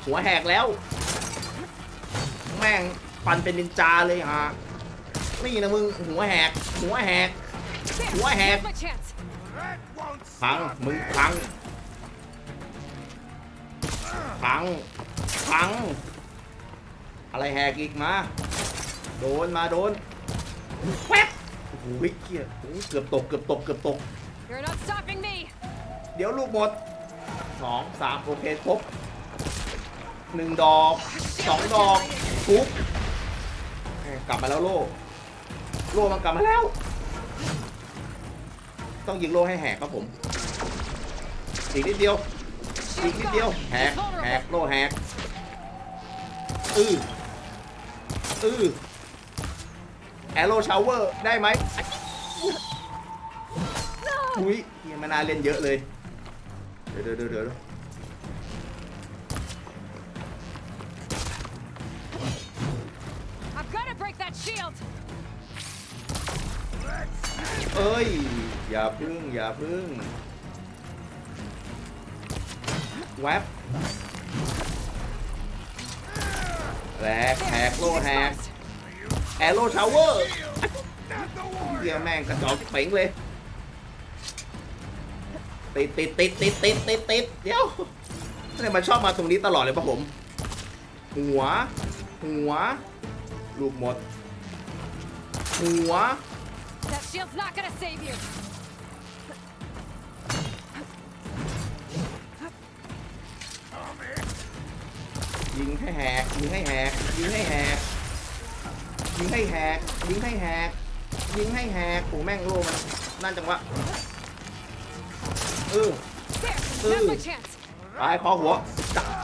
หัวแหกแล้วแม่งฟันเป็นนินจาเลยฮะนี่นะมึงหัวแหกพังมึงพังอะไรแหกอีกมาโดนแป๊บโอ้โหเหี้ยเกือบตกเดี๋ยวลูกหมด2 3โอเคครบ1 ดอก2 ดอกปุ๊บกลับมาแล้วโล่มันกลับมาแล้วต้องยิงโล่ให้แหกครับผมอีกนิดเดียวแหกโล่แหกแอโร่ชาวเวอร์ได้ไหมอุ้ยมันน่าเล่นเยอะเลยเดี๋ยวเอ้ยอย่าพึ่งแวบแหกโล่แหกแอโร่ชาวเวอร์เดี๋ยวแม่งกระจอกเป๋งเลยติดเดี๋ยวทำไมมันชอบมาตรงนี้ตลอดเลยปะผมหัวลูกหมดหัว That shield's not gonna save you. ยิงให้แหกโอ้แม่งโลมันนั่นจังวะไปคอหัว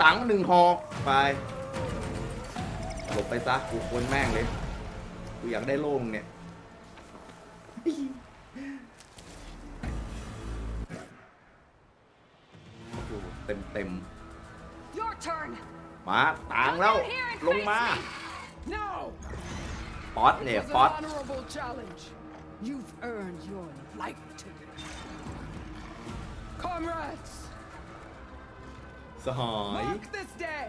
สัง1 หอกไปหลบไปซะกูคนแม่งเลยกูอยากได้โล่งเนี่ย เต็ม Your turn. มาต่างแล้ว ลงมา No! ป๊อต It เนี่ย was ป๊อต an honorable challenge. You've earned your life today. Comrades, สหาย mark this day.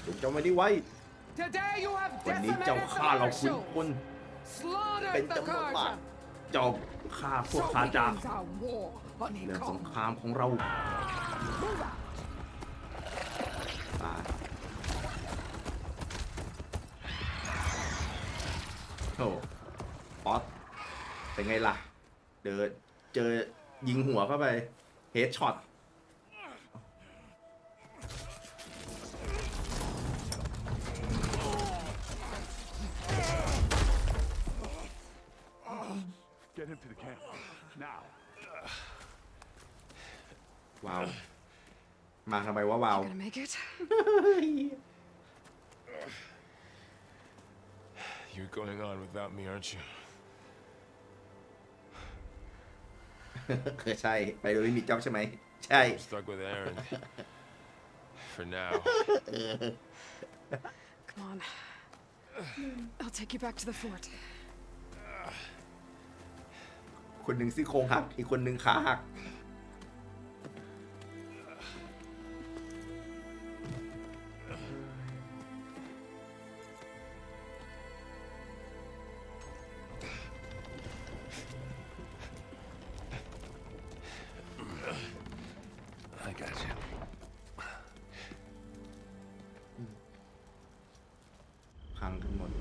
จงจำไว้ดีไว้ Today you have วันนี้ decimated เจ้า the ฆ่าเราคุณ marshals, คน เป็น slaughtered the จำนวนมาก Karja. เจ้าฆ่าพวก So ข้าจาก begins our war on เรื่องสง Econ. ครามของเรา Move out. ตายโอ้ป๊อตเป็นไงล่ะ เจอยิงหัวเข้าไปเฮดช็อต Get him to the camp. Now. ว้าว มาทำไมวะว้าว Gonna make it? You're going on without me, aren't you? ใช่ ไปโดยไม่มีเจ้าใช่ไหม ใช่ I'm stuck with Aaron. For now. Come on. I'll take you back to the fort. คนหนึ่งซี่โครงหัก อีกคนหนึ่งขาหัก I got you. พังทั้งหมด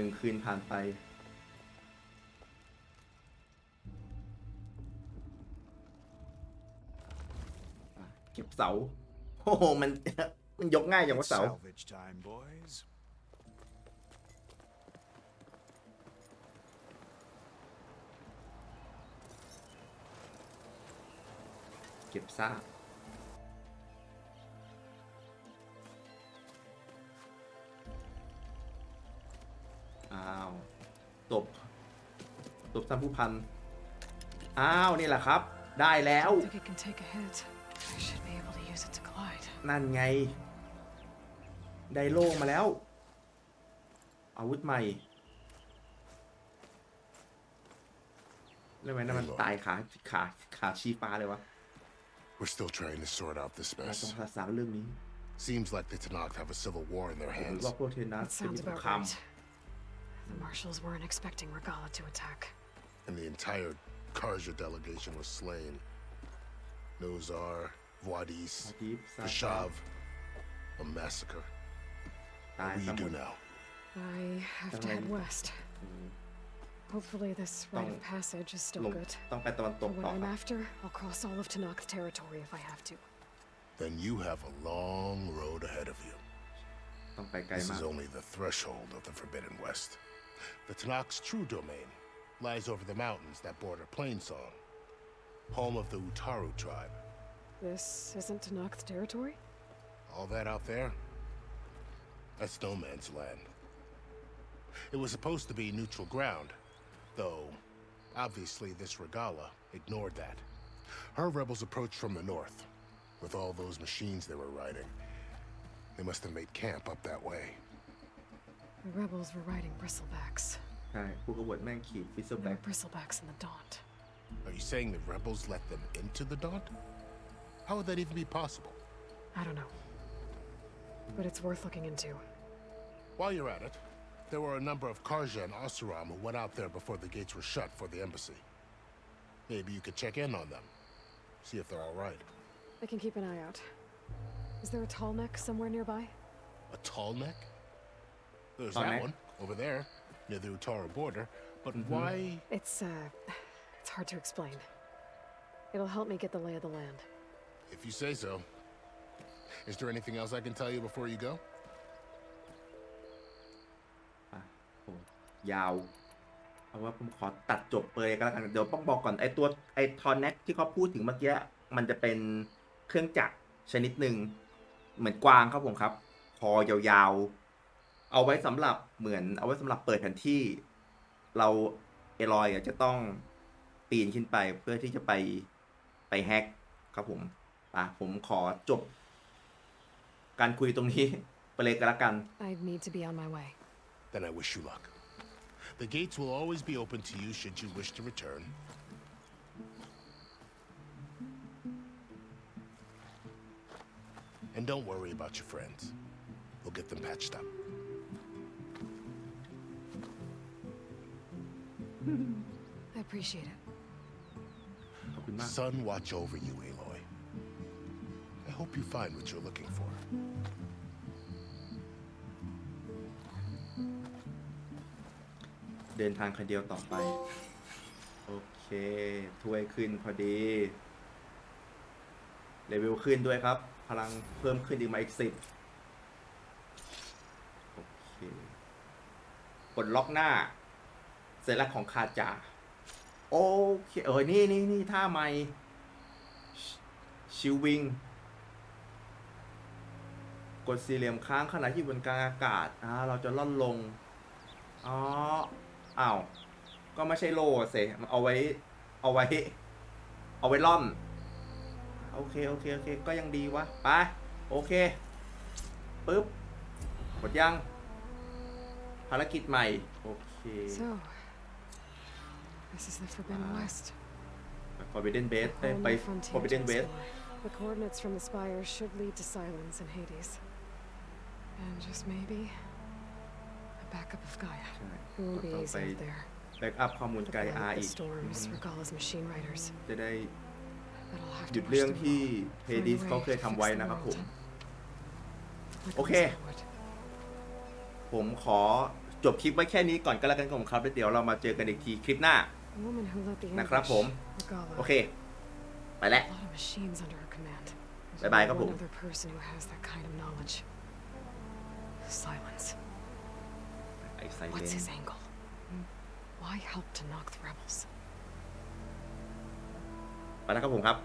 1 คืนผ่านไป เก็บเสา โอ้โห มันยกง่ายอย่างว่าเสา Salvage time, boys. เก็บซากอ้าวตบท่านผู้พัน อ้าว นี่แหละครับ ได้แล้ว I think it can take a hit. I should be able to use it to glide. นั่นไง ได้โล่มาแล้ว อาวุธใหม่แล้วทำไมนั่นมันตายขาชี้ฟ้าเลยวะ We're still trying to sort out this เราต้อง mess. ภาษาเรื่องนี้ Seems like the Tanakh have a civil war in their หรือ hands. ว่าพวกเทนัส That จะมี sounds สง about คราม right. The marshals weren't expecting Regala to attack. And the entire Karja delegation was slain. Nozar, Wadis, Kashav, a massacre. What will you do now? I have to head west. Hopefully this rite of passage is still ลง good. ต้องไปตะวันต But ก what ต่อ I'm ครับ after, I'll cross all of Tanakh territory if I have to. Then you have a long road ahead of you. ต้องไปไกล This มาก is only the threshold of the Forbidden West. The Tanakh's true domain lies over the mountains that border Plainsong, home of the Utaru tribe. This isn't Tanakh territory? All that out there, that's no man's land. It was supposed to be neutral ground, though obviously this Regala ignored that. Her rebels approached from the north, with all those machines they were riding. They must have made camp up that way. The rebels were riding bristlebacks. ใช่ผู้กบฏแม่งขี่ฟิสเซอร์ There แบ็ were bristlebacks in the Daunt. Are you saying the rebels let them into the Daunt? How would that even be possible? I don't know. But it's worth looking into. While you're at it, there were a number of Karja and Asuram who went out there before the gates were shut for the embassy. Maybe you could check in on them, see if they're all right. I can keep an eye out. Is there a tall neck somewhere nearby? A tall neck? There's Tall that neck? one over there, near the Utaru border. But why? It's hard to explain. It'll help me get the lay of the land. If you say so. Is there anything else I can tell you before you go? ยาว เอาว่าผมขอตัดจบเลยก็แล้วกัน เดี๋ยวต้องบอกก่อนไอทอนแน็กที่เขาพูดถึงเมื่อกี้มันจะเป็นเครื่องจักรชนิดหนึ่งเหมือนกวางครับผมครับ คอยาวๆ เอาไว้สำหรับเปิดแผนที่เรา เอลอยจะต้องปีนขึ้นไปเพื่อที่จะไปแฮกครับผมผมขอจบการคุยตรงนี้ไปเลยกันละกัน I need to be on my way. Then I wish you luck. The gates will always be open to you should you wish to return. And don't worry about your friends. We'll get them patched up. I appreciate it. Sun watch over you, Aloy. I hope you find what you're looking for. เดินทางคนเดียวต่อไปโอเคถ้วยขึ้นพอดีเลเวลขึ้นด้วยครับพลังเพิ่มขึ้นอีกมาอีก10โอเคกดล็อกหน้าเสร็จแล้วของคาจาโอเคนี่ท่าใหม่ชิววิงกดสี่เหลี่ยมค้างขณะที่บนกลางอากาศเราจะล่อนลงอ้าวก็ไม่ใช่โล่เสมันเอาไว้ล่อนโอเคก็ยังดีวะไปโอเคปึ๊บหมดยังภารกิจใหม่โอเค So this is the Forbidden West. Forbidden West ไป Forbidden West. The coordinates from the spires should lead to Silence and Hades. And just maybe a backup of Gaia. It won't be easy out there. แบ็กอัพข้อมูลไกอาอีก storms, Regala's machine riders. จะได้หยุดเรื่องที่เฮดิสเขาเคยทำไว้นะครับผมโอเคผมขอจบคลิปไว้แค่นี้ก่อนก็แล้วกันครับแล้วเดี๋ยวเรามาเจอกันอีกทีคลิปหน้านะครับผมโอเคไปแล้วบ๊ายบายครับผม Silence. ไอ้ไซเลน What's his angle? Why help to knock the rebels? ไปแล้วครับผมครับ